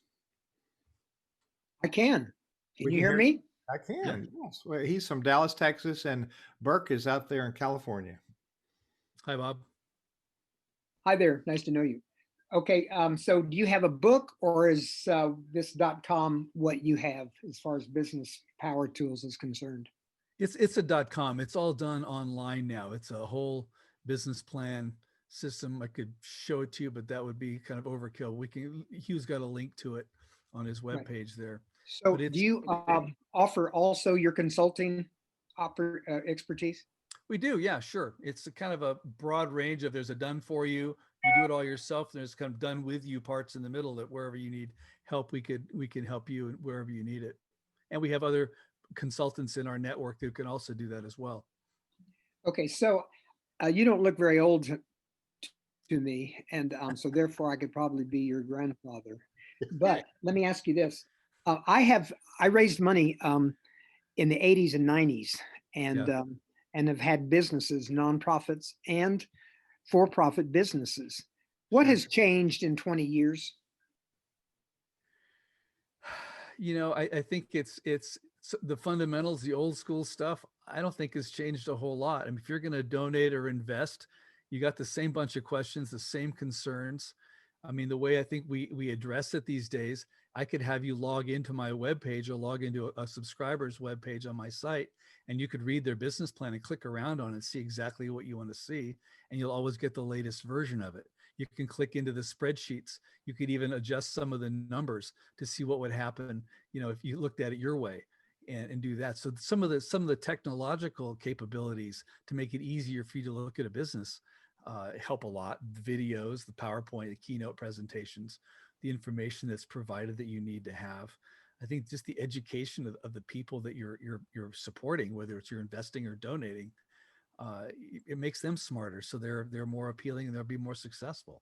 I can. Can you hear me? I can. Yes. Well, he's from Dallas, Texas, and Burke is out there in California. Hi, Bob. Hi there. Nice to know you. Okay, so do you have a book, or is this .com what you have as far as business power tools is concerned? It's a .com. It's all done online now. It's a whole business plan system. I could show it to you, but that would be kind of overkill. Hugh's got a link to it on his Right. webpage there. But So do it's you offer also your consulting expertise? We do, yeah, sure. It's a kind of a broad range of there's a done for you, you do it all yourself, and there's kind of done with you parts in the middle that wherever you need help, we can help you wherever you need it. And we have other consultants in our network who can also do that as well. Okay, so you don't look very old to me, and so therefore I could probably be your grandfather. But let me ask you this: I raised money in the '80s and '90s, and Yeah. and have had businesses, nonprofits, and for-profit businesses. What Sure. has changed in 20 years? I think the fundamentals, the old school stuff, I don't think has changed a whole lot. I mean, if you're going to donate or invest, you got the same bunch of questions, the same concerns. I mean, the way I think we address it these days, I could have you log into my webpage or log into a subscriber's webpage on my site, and you could read their business plan and click around on it and see exactly what you want to see, and you'll always get the latest version of it. You can click into the spreadsheets. You could even adjust some of the numbers to see what would happen, if you looked at it your way and do that. So some of the technological capabilities to make it easier for you to look at a business help a lot. The videos, the PowerPoint, the keynote presentations, the information that's provided that you need to have. I think just the education of the people that you're supporting, whether it's you're investing or donating, it makes them smarter. So they're more appealing and they'll be more successful.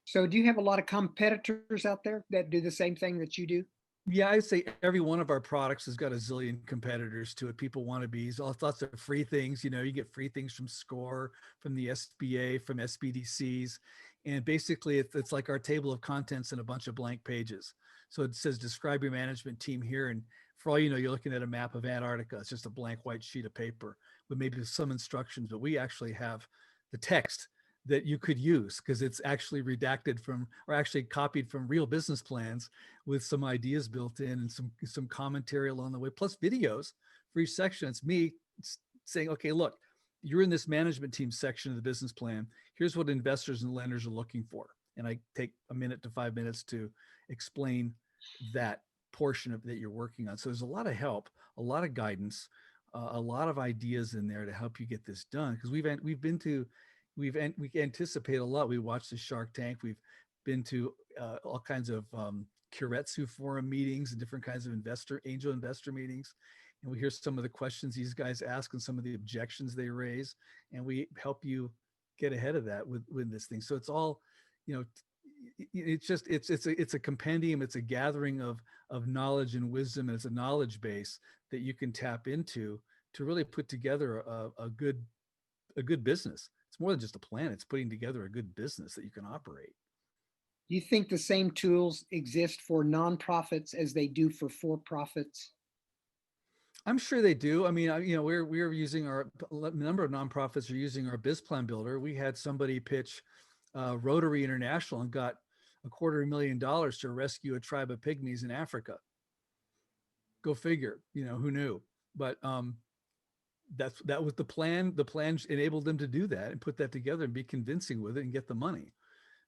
So do you have a lot of competitors out there that do the same thing that you do? Yeah, I'd say every one of our products has got a zillion competitors to it. People want to be all lots of free things. You get free things from SCORE, from the SBA, from SBDCs. And basically it's like our table of contents and a bunch of blank pages. So it says, describe your management team here. And for all you know, you're looking at a map of Antarctica. It's just a blank white sheet of paper with maybe some instructions, but we actually have the text that you could use because it's actually redacted from or actually copied from real business plans with some ideas built in and some commentary along the way, plus videos for each section. It's me saying, okay, look, you're in this management team section of the business plan. Here's what investors and lenders are looking for. And I take a minute to 5 minutes to explain that portion of that you're working on. So there's a lot of help, a lot of guidance, a lot of ideas in there to help you get this done. Because we anticipate a lot. We watch the Shark Tank. We've been to all kinds of Keiretsu forum meetings and different kinds of angel investor meetings. And we hear some of the questions these guys ask and some of the objections they raise. And we help you get ahead of that with this thing. So it's all, it's a compendium. It's a gathering of knowledge and wisdom. And it's a knowledge base that you can tap into to really put together a good business. It's more than just a plan. It's putting together a good business that you can operate. Do you think the same tools exist for nonprofits as they do for for-profits? I'm sure they do. I mean, we're using a number of nonprofits are using our BizPlan Builder. We had somebody pitch Rotary International and got $250,000 to rescue a tribe of pygmies in Africa. Go figure. Who knew? But that was the plan. The plan enabled them to do that and put that together and be convincing with it and get the money.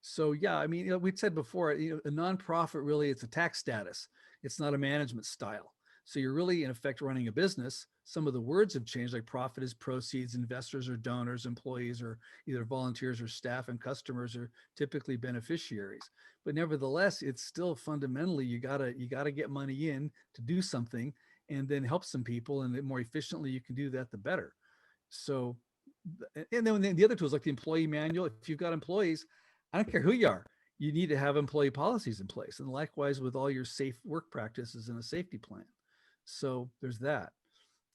So yeah, I mean, we'd said before, a nonprofit really, it's a tax status. It's not a management style. So you're really in effect running a business. Some of the words have changed, like profit is proceeds, investors or donors, employees or either volunteers or staff, and customers are typically beneficiaries. But nevertheless, it's still fundamentally, you gotta get money in to do something and then help some people. And the more efficiently you can do that, the better. So, and then the other tools like the employee manual, if you've got employees, I don't care who you are, you need to have employee policies in place. And likewise with all your safe work practices and a safety plan. So there's that.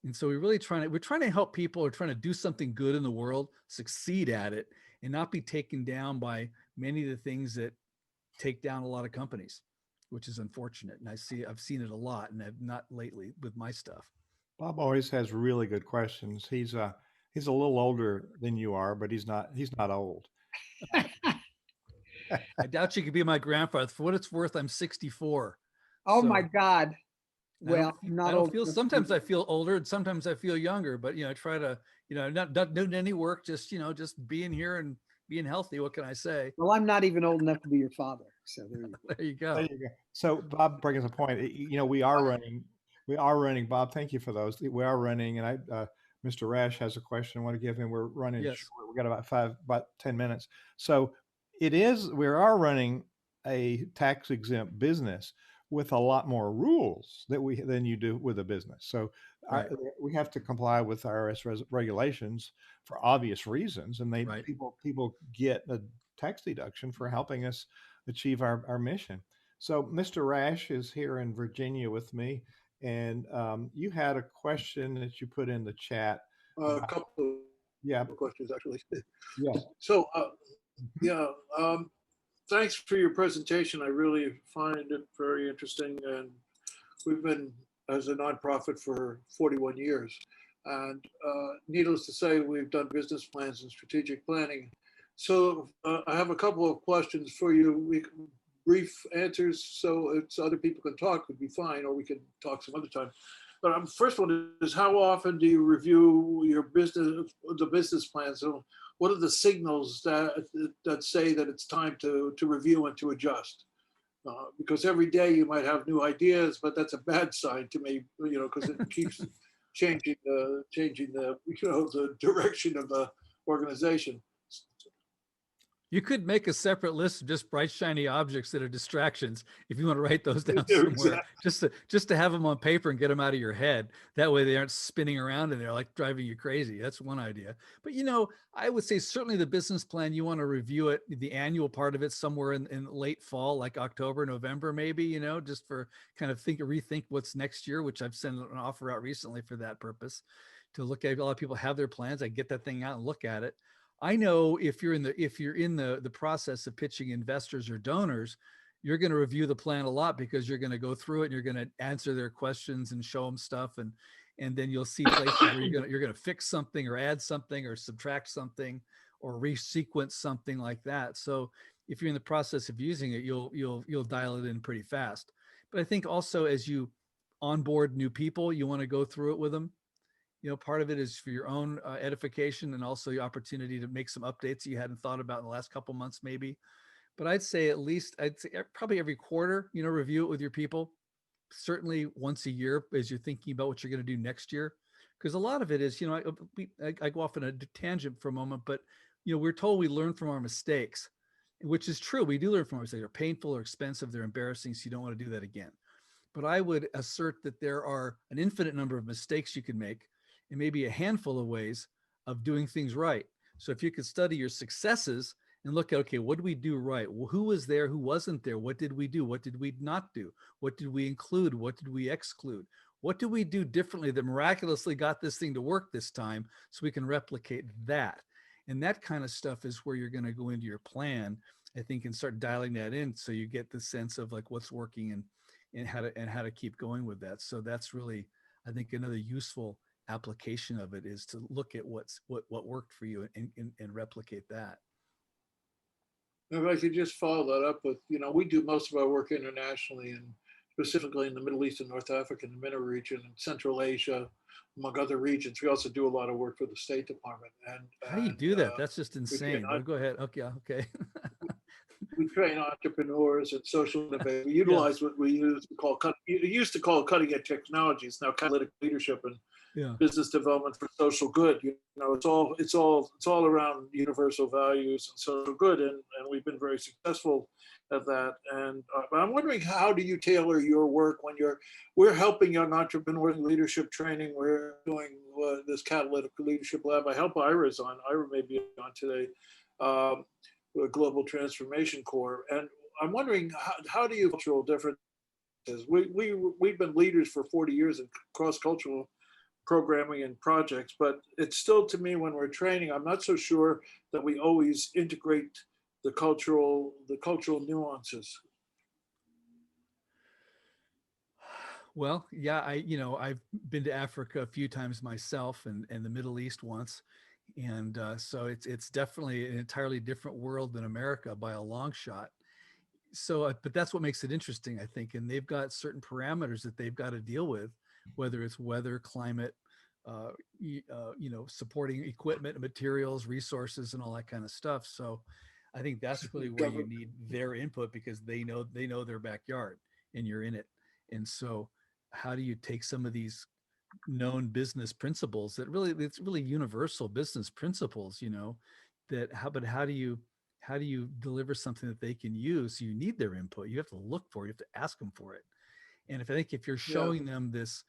And so we're trying to help people who are trying to do something good in the world, succeed at it, and not be taken down by many of the things that take down a lot of companies, which is unfortunate. And I've seen it a lot, and I've not lately with my stuff. Bob always has really good questions. He's He's a little older than you are, but he's not old. I doubt you could be my grandfather. For what it's worth, I'm 64. Oh my So God. I don't Well, I'm I not don't old feel, enough to sometimes be. I feel older and sometimes I feel younger, but I try to, not doing any work, just, just being here and being healthy. What can I say? Well, I'm not even old enough to be your father. So there you go. There you There go. you go. So Bob brings a point. We are running. Bob, thank you for those. We are running, and Mr. Rash has a question. I want to give him. We're running Yes. short. We got about 10 minutes. So we are running a tax exempt business with a lot more rules than you do with a business. So Right. we have to comply with IRS regulations for obvious reasons, and Right. people get a tax deduction for helping us achieve our mission. So Mr. Rash is here in Virginia with me, and you had a question that you put in the chat. A couple Yeah, of questions, actually. yes. So, Mhm. yeah, thanks for your presentation. I really find it very interesting. And we've been as a nonprofit for 41 years. And needless to say, we've done business plans and strategic planning. So I have a couple of questions for you. Brief answers, so it's other people can talk would be fine, or we can talk some other time. But first one is, how often do you review the business plan? So what are the signals that say that it's time to review and to adjust? Because every day you might have new ideas, but that's a bad sign to me, because it keeps changing the direction of the organization. You could make a separate list of just bright, shiny objects that are distractions if you want to write those down Yeah, somewhere, exactly. just to have them on paper and get them out of your head. That way they aren't spinning around and they're like driving you crazy. That's one idea. But I would say certainly the business plan, you want to review it, the annual part of it somewhere in late fall, like October, November, maybe, just for kind of rethink what's next year, which I've sent an offer out recently for that purpose, to look at. A lot of people have their plans. I get that thing out and look at it. I know if you're in the process of pitching investors or donors, you're going to review the plan a lot, because you're going to go through it and you're going to answer their questions and show them stuff, and then you'll see places where you're going to fix something or add something or subtract something or resequence something like that. So if you're in the process of using it, you'll dial it in pretty fast. But I think also, as you onboard new people, you want to go through it with them. Part of it is for your own edification, and also the opportunity to make some updates you hadn't thought about in the last couple months, maybe. But I'd say probably every quarter, review it with your people. Certainly once a year, as you're thinking about what you're going to do next year. Because a lot of it is, I go off on a tangent for a moment, but we're told we learn from our mistakes, which is true. We do learn from our mistakes. They're painful or expensive, they're embarrassing, so you don't want to do that again. But I would assert that there are an infinite number of mistakes you can make, and maybe a handful of ways of doing things right. So if you could study your successes and look at, okay, what did we do right? Well, who was there? Who wasn't there? What did we do? What did we not do? What did we include? What did we exclude? What do we do differently that miraculously got this thing to work this time, so we can replicate that? And that kind of stuff is where you're going to go into your plan, I think, and start dialing that in, so you get the sense of like what's working and how to keep going with that. So that's really, I think, another useful application of it, is to look at what worked for you and replicate that. If I could just follow that up with, we do most of our work internationally, and specifically in the Middle East and North Africa, and the MENA region, and Central Asia, among other regions. We also do a lot of work for the State Department. How do you do that? That's just we train, insane. But go ahead. Okay. Okay. we train entrepreneurs and social innovators. We Yes. utilize what we used to call cutting edge technologies, now catalytic leadership and Yeah. business development for social good. It's all around universal values and social good, and we've been very successful at that. And but I'm wondering, how do you tailor your work when we're helping young entrepreneurs in leadership training? We're doing this catalytic leadership lab. I help Ira may be on today, Global Transformation Corps, and I'm wondering, how do you cultural differences? We've been leaders for 40 years in cross cultural programming and projects, but it's still, to me, when we're training, I'm not so sure that we always integrate the cultural nuances. Well, yeah, I've been to Africa a few times myself, and the Middle East once. And so it's definitely an entirely different world than America by a long shot. So, but that's what makes it interesting, I think. And they've got certain parameters that they've got to deal with, whether it's weather, climate, supporting equipment, materials, resources, and all that kind of stuff. So, I think that's really where you Government. need their input because they know their backyard and you're in it. And so, how do you take some of these known business principles that really it's really universal business principles, that how do you deliver something that they can use? You need their input. You have to look for it. You have to ask them for it. And if you're Yeah. showing them this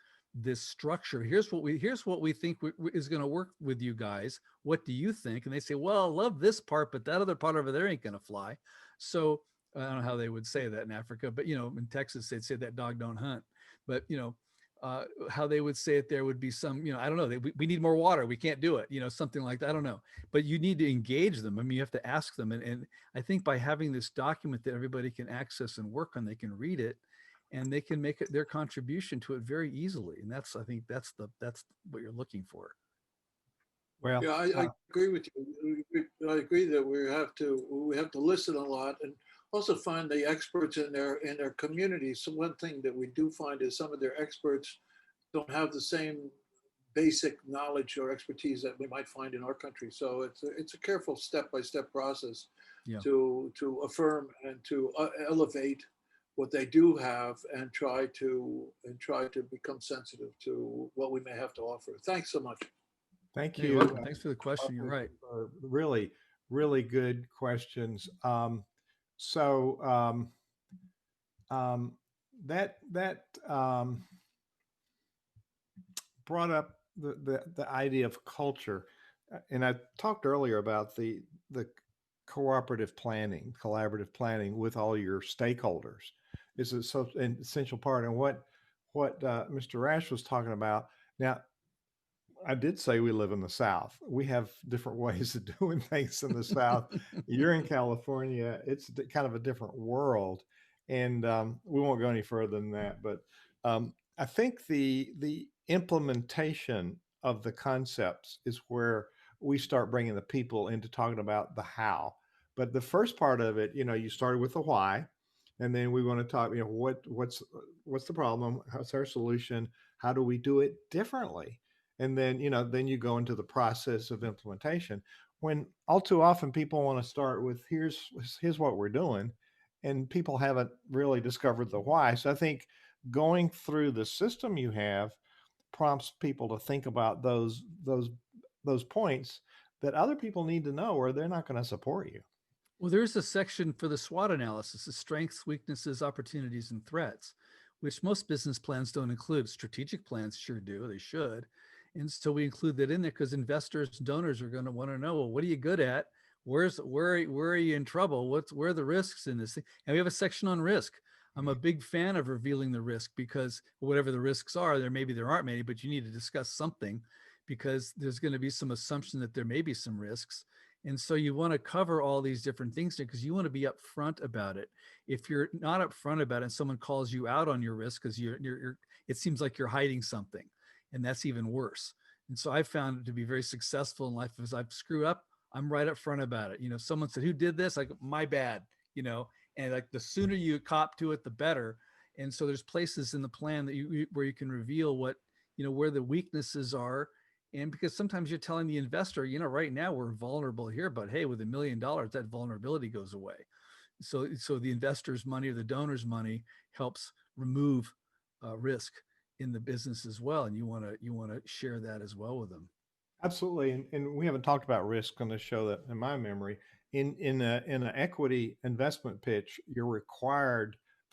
structure, here's what we think is going to work with you guys. What do you think? And they say, well, I love this part, but that other part over there ain't going to fly. So I don't know how they would say that in Africa, but in Texas they'd say that dog don't hunt. But how they would say it there would be some, I don't know, we need more water, we can't do it, something like that, I don't know. But you need to engage them. I mean, you have to ask them. And I think by having this document that everybody can access and work on, they can read it and they can make it their contribution to it very easily. And I think that's what you're looking for. Well, Yeah, I agree with you. I agree that we have to listen a lot and also find the experts in their communities. So one thing that we do find is some of their experts don't have the same basic knowledge or expertise that we might find in our country. So it's a careful step-by-step process Yeah. to affirm and to elevate what they do have and try to become sensitive to what we may have to offer. Thanks so much. thank You're you. welcome. Thanks for the question. You're right. Really, really good questions. So that brought up the idea of culture, and I talked earlier about the collaborative planning with all your stakeholders is an essential part. And what Mr. Rash was talking about now. I did say we live in the South. We have different ways of doing things in the South. You're in California. It's kind of a different world, and we won't go any further than that. But I think the implementation of the concepts is where we start bringing the people into talking about the how. But the first part of it, you started with the why, and then we want to talk. What's the problem? What's our solution? How do we do it differently? And then you go into the process of implementation, when all too often people want to start with here's what we're doing, and people haven't really discovered the why. So I think going through the system you have prompts people to think about those points that other people need to know, or they're not going to support you. Well, there's a section for the SWOT analysis, the strengths, weaknesses, opportunities, and threats, which most business plans don't include. Strategic plans sure do. They should. And so we include that in there because investors, donors are going to want to know, well, what are you good at? Where are you in trouble? Where are the risks in this thing? And we have a section on risk. I'm a big fan of revealing the risk because whatever the risks are, there aren't many, but you need to discuss something because there's going to be some assumption that there may be some risks. And so you want to cover all these different things because you want to be upfront about it. If you're not upfront about it and someone calls you out on your risk because it seems like you're hiding something, and that's even worse. And so I found it to be very successful in life. As I've screwed up, I'm right up front about it. Someone said, "Who did this?" Like, my bad. And like the sooner you cop to it, the better. And so there's places in the plan that where you can reveal what where the weaknesses are. And because sometimes you're telling the investor, right now we're vulnerable here, but hey, with $1 million, that vulnerability goes away. So the investor's money or the donor's money helps remove risk in the business as well. And you want to share that as well with them. Absolutely. And we haven't talked about risk on this show that in my memory. In an equity investment pitch, the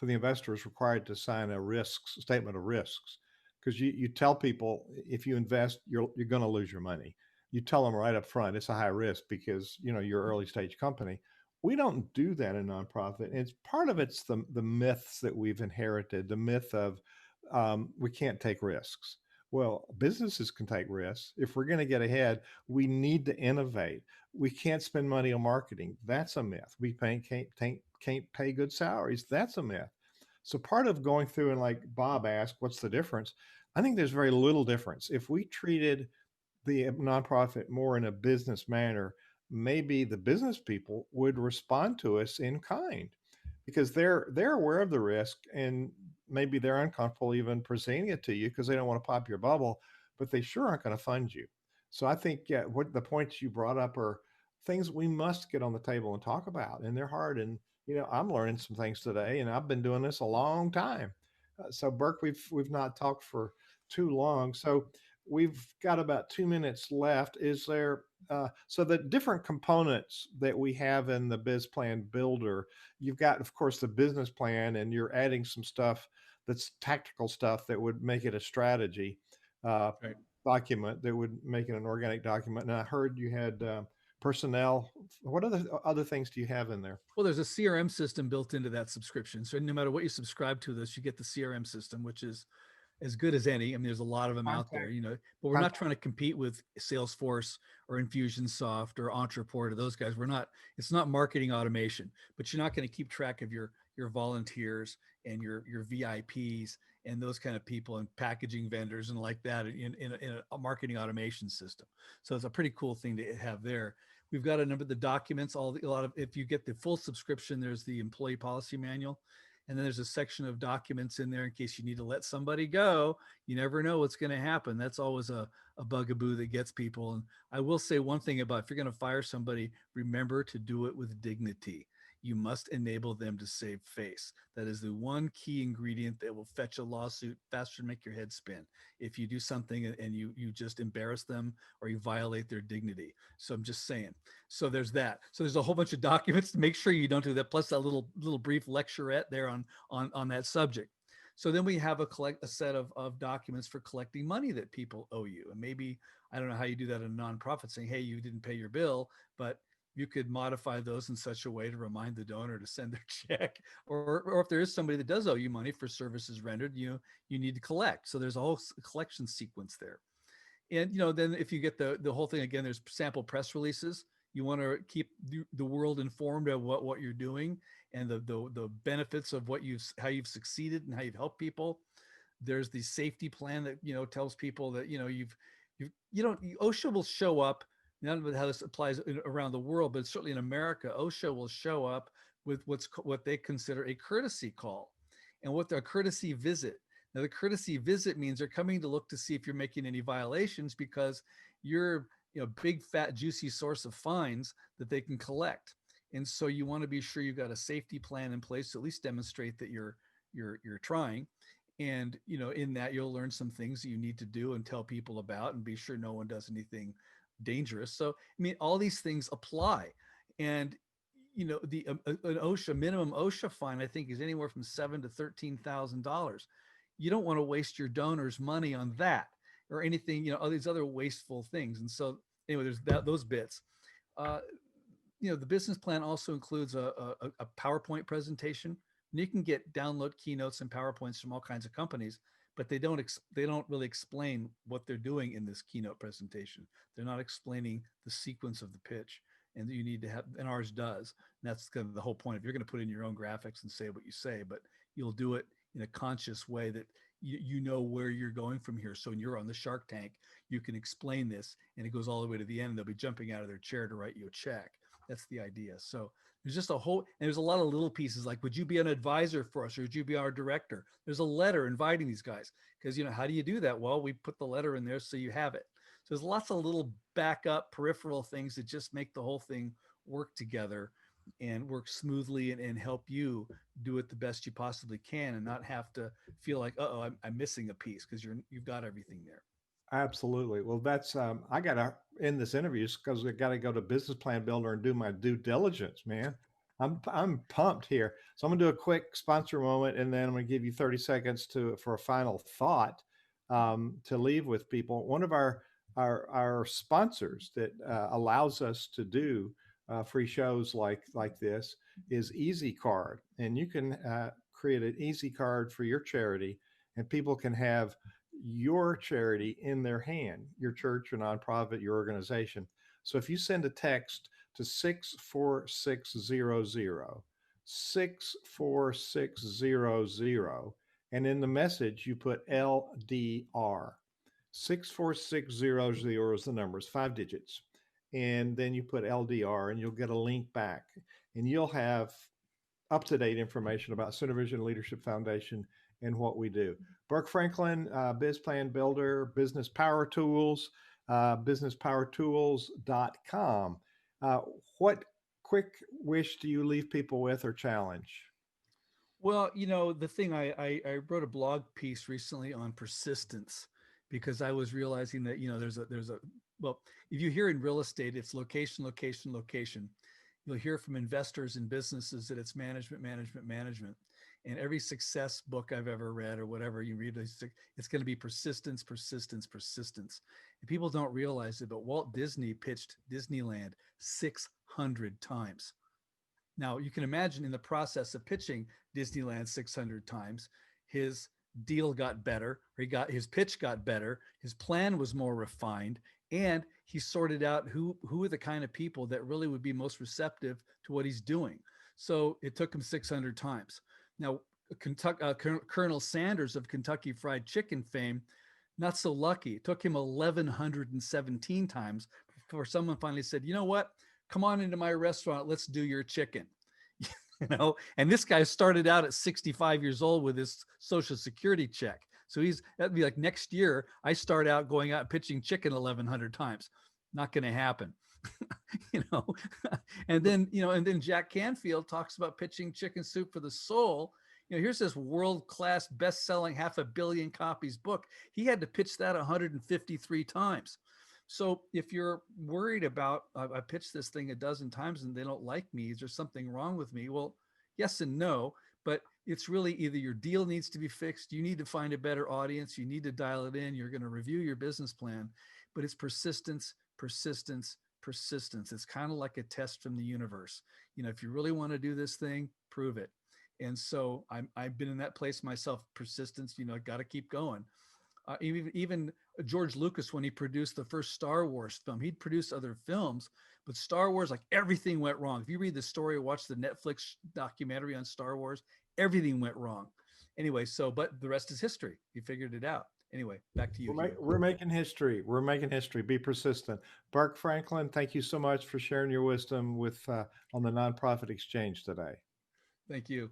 investor is required to sign a statement of risks, because you tell people if you invest, you're going to lose your money. You tell them right up front it's a high risk because you're an early stage company. We don't do that in nonprofit. And it's part of it's the myths that we've inherited, the myth of we can't take risks. Well, businesses can take risks. If we're going to get ahead, we need to innovate. We can't spend money on marketing. That's a myth. We can't pay good salaries. That's a myth. So part of going through, and like Bob asked, what's the difference? I think there's very little difference. If we treated the nonprofit more in a business manner, maybe the business people would respond to us in kind because they're aware of the risk, and maybe they're uncomfortable even presenting it to you because they don't want to pop your bubble, but they sure aren't going to fund you. So I think, yeah, what the points you brought up are things we must get on the table and talk about, and they're hard. And I'm learning some things today, and I've been doing this a long time. So Burke, we've not talked for too long, so we've got about 2 minutes left. Is there so the different components that we have in the biz plan builder, you've got, of course, the business plan, and you're adding some stuff that's tactical stuff that would make it a strategy Right. document that would make it an organic document. And I heard you had personnel. What other things do you have in there? Well, there's a CRM system built into that subscription. So no matter what you subscribe to this, you get the CRM system, which is as good as any. I mean, there's a lot of them out there, but we're not trying to compete with Salesforce or Infusionsoft or Entreport or those guys. It's not marketing automation, but you're not going to keep track of your volunteers and your VIPs and those kind of people and packaging vendors and like that in a marketing automation system. So it's a pretty cool thing to have there. We've got a number of the documents, if you get the full subscription, there's the employee policy manual. And then there's a section of documents in there in case you need to let somebody go. You never know what's going to happen. That's always a bugaboo that gets people. And I will say one thing about, if you're going to fire somebody, remember to do it with dignity. You must enable them to save face. That is the one key ingredient that will fetch a lawsuit faster and make your head spin. If you do something and you just embarrass them or you violate their dignity. So I'm just saying. So there's that. So there's a whole bunch of documents to make sure you don't do that. Plus that little brief lecturette there on that subject. So then we have a set of documents for collecting money that people owe you. And maybe, I don't know how you do that in a nonprofit, saying, hey, you didn't pay your bill, but you could modify those in such a way to remind the donor to send their check, or if there is somebody that does owe you money for services rendered, you need to collect. So there's a whole collection sequence there. And then if you get the whole thing again, there's sample press releases. You want to keep the world informed of what you're doing and the benefits of how you've succeeded and how you've helped people. There's the safety plan that tells people that OSHA will show up. None of how this applies around the world, but certainly in America, OSHA will show up with what they consider a courtesy call, and what their courtesy visit. Now, the courtesy visit means they're coming to look to see if you're making any violations, because you're big, fat, juicy source of fines that they can collect. And so you want to be sure you've got a safety plan in place to at least demonstrate that you're trying. And in that, you'll learn some things that you need to do and tell people about, and be sure no one does anything dangerous. So I mean, all these things apply. And the an OSHA minimum OSHA fine, I think, is anywhere from $7,000 to $13,000. You don't want to waste your donors' money on that or anything, all these other wasteful things. And so anyway, there's those bits. The business plan also includes a PowerPoint presentation. And you can download keynotes and PowerPoints from all kinds of companies, but they don't really explain what they're doing in this keynote presentation. They're not explaining the sequence of the pitch, and you need to have, and ours does. And that's kind of the whole point. If you're going to put in your own graphics and say what you say, but you'll do it in a conscious way that you know where you're going from here. So when you're on the Shark Tank, you can explain this, and it goes all the way to the end. They'll be jumping out of their chair to write you a check. That's the idea. So there's just and there's a lot of little pieces like, would you be an advisor for us, or would you be our director? There's a letter inviting these guys, because how do you do that? Well, we put the letter in there so you have it. So there's lots of little backup peripheral things that just make the whole thing work together and work smoothly, and help you do it the best you possibly can, and not have to feel like, I'm missing a piece, because you've got everything there. Absolutely. Well, that's I gotta end this interview because I gotta go to Business Plan Builder and do my due diligence, man. I'm pumped here. So I'm gonna do a quick sponsor moment, and then I'm gonna give you 30 seconds for a final thought to leave with people. One of our sponsors that allows us to do free shows like this is EasyCard, and you can create an EasyCard for your charity, and people can have your charity in their hand, your church, your nonprofit, your organization. So if you send a text to 64600, 64600, and in the message you put LDR, 64600 is the numbers, 5 digits. And then you put LDR and you'll get a link back and you'll have up-to-date information about Center Vision Leadership Foundation and what we do. Burke Franklin, Biz Plan Builder, Business Power Tools, businesspowertools.com. What quick wish do you leave people with or challenge? Well, the thing I wrote a blog piece recently on persistence because I was realizing that, well, if you hear in real estate, it's location, location, location. You'll hear from investors and businesses that it's management, management, management. And every success book I've ever read or whatever you read, it's going to be persistence, persistence, persistence. And people don't realize it, but Walt Disney pitched Disneyland 600 times. Now you can imagine in the process of pitching Disneyland 600 times, his deal got better, or his pitch got better, his plan was more refined, and he sorted out who are the kind of people that really would be most receptive to what he's doing. So it took him 600 times. Now, Colonel Sanders of Kentucky Fried Chicken fame, not so lucky. It took him 1,117 times before someone finally said, you know what? Come on into my restaurant. Let's do your chicken. And this guy started out at 65 years old with his Social Security check. So that'd be like next year, I start out going out and pitching chicken 1,100 times. Not going to happen. And then Jack Canfield talks about pitching Chicken Soup for the Soul. Here's this world-class best-selling 500 million copies book. He had to pitch that 153 times. So if you're worried about, I pitched this thing a dozen times and they don't like me, is there something wrong with me? Well, yes and no, but it's really either your deal needs to be fixed, you need to find a better audience, you need to dial it in, you're going to review your business plan, but it's persistence, persistence, persistence. It's kind of like a test from the universe. If you really want to do this thing, prove it. And so I've been in that place myself, persistence, got to keep going. Even George Lucas, when he produced the first Star Wars film, he'd produced other films, but Star Wars, like everything went wrong. If you read the story or watch the Netflix documentary on Star Wars, everything went wrong. Anyway, but the rest is history. He figured it out. Anyway, back to you. We're making history. We're making history. Be persistent. Burke Franklin, thank you so much for sharing your wisdom with on the Nonprofit Exchange today. Thank you.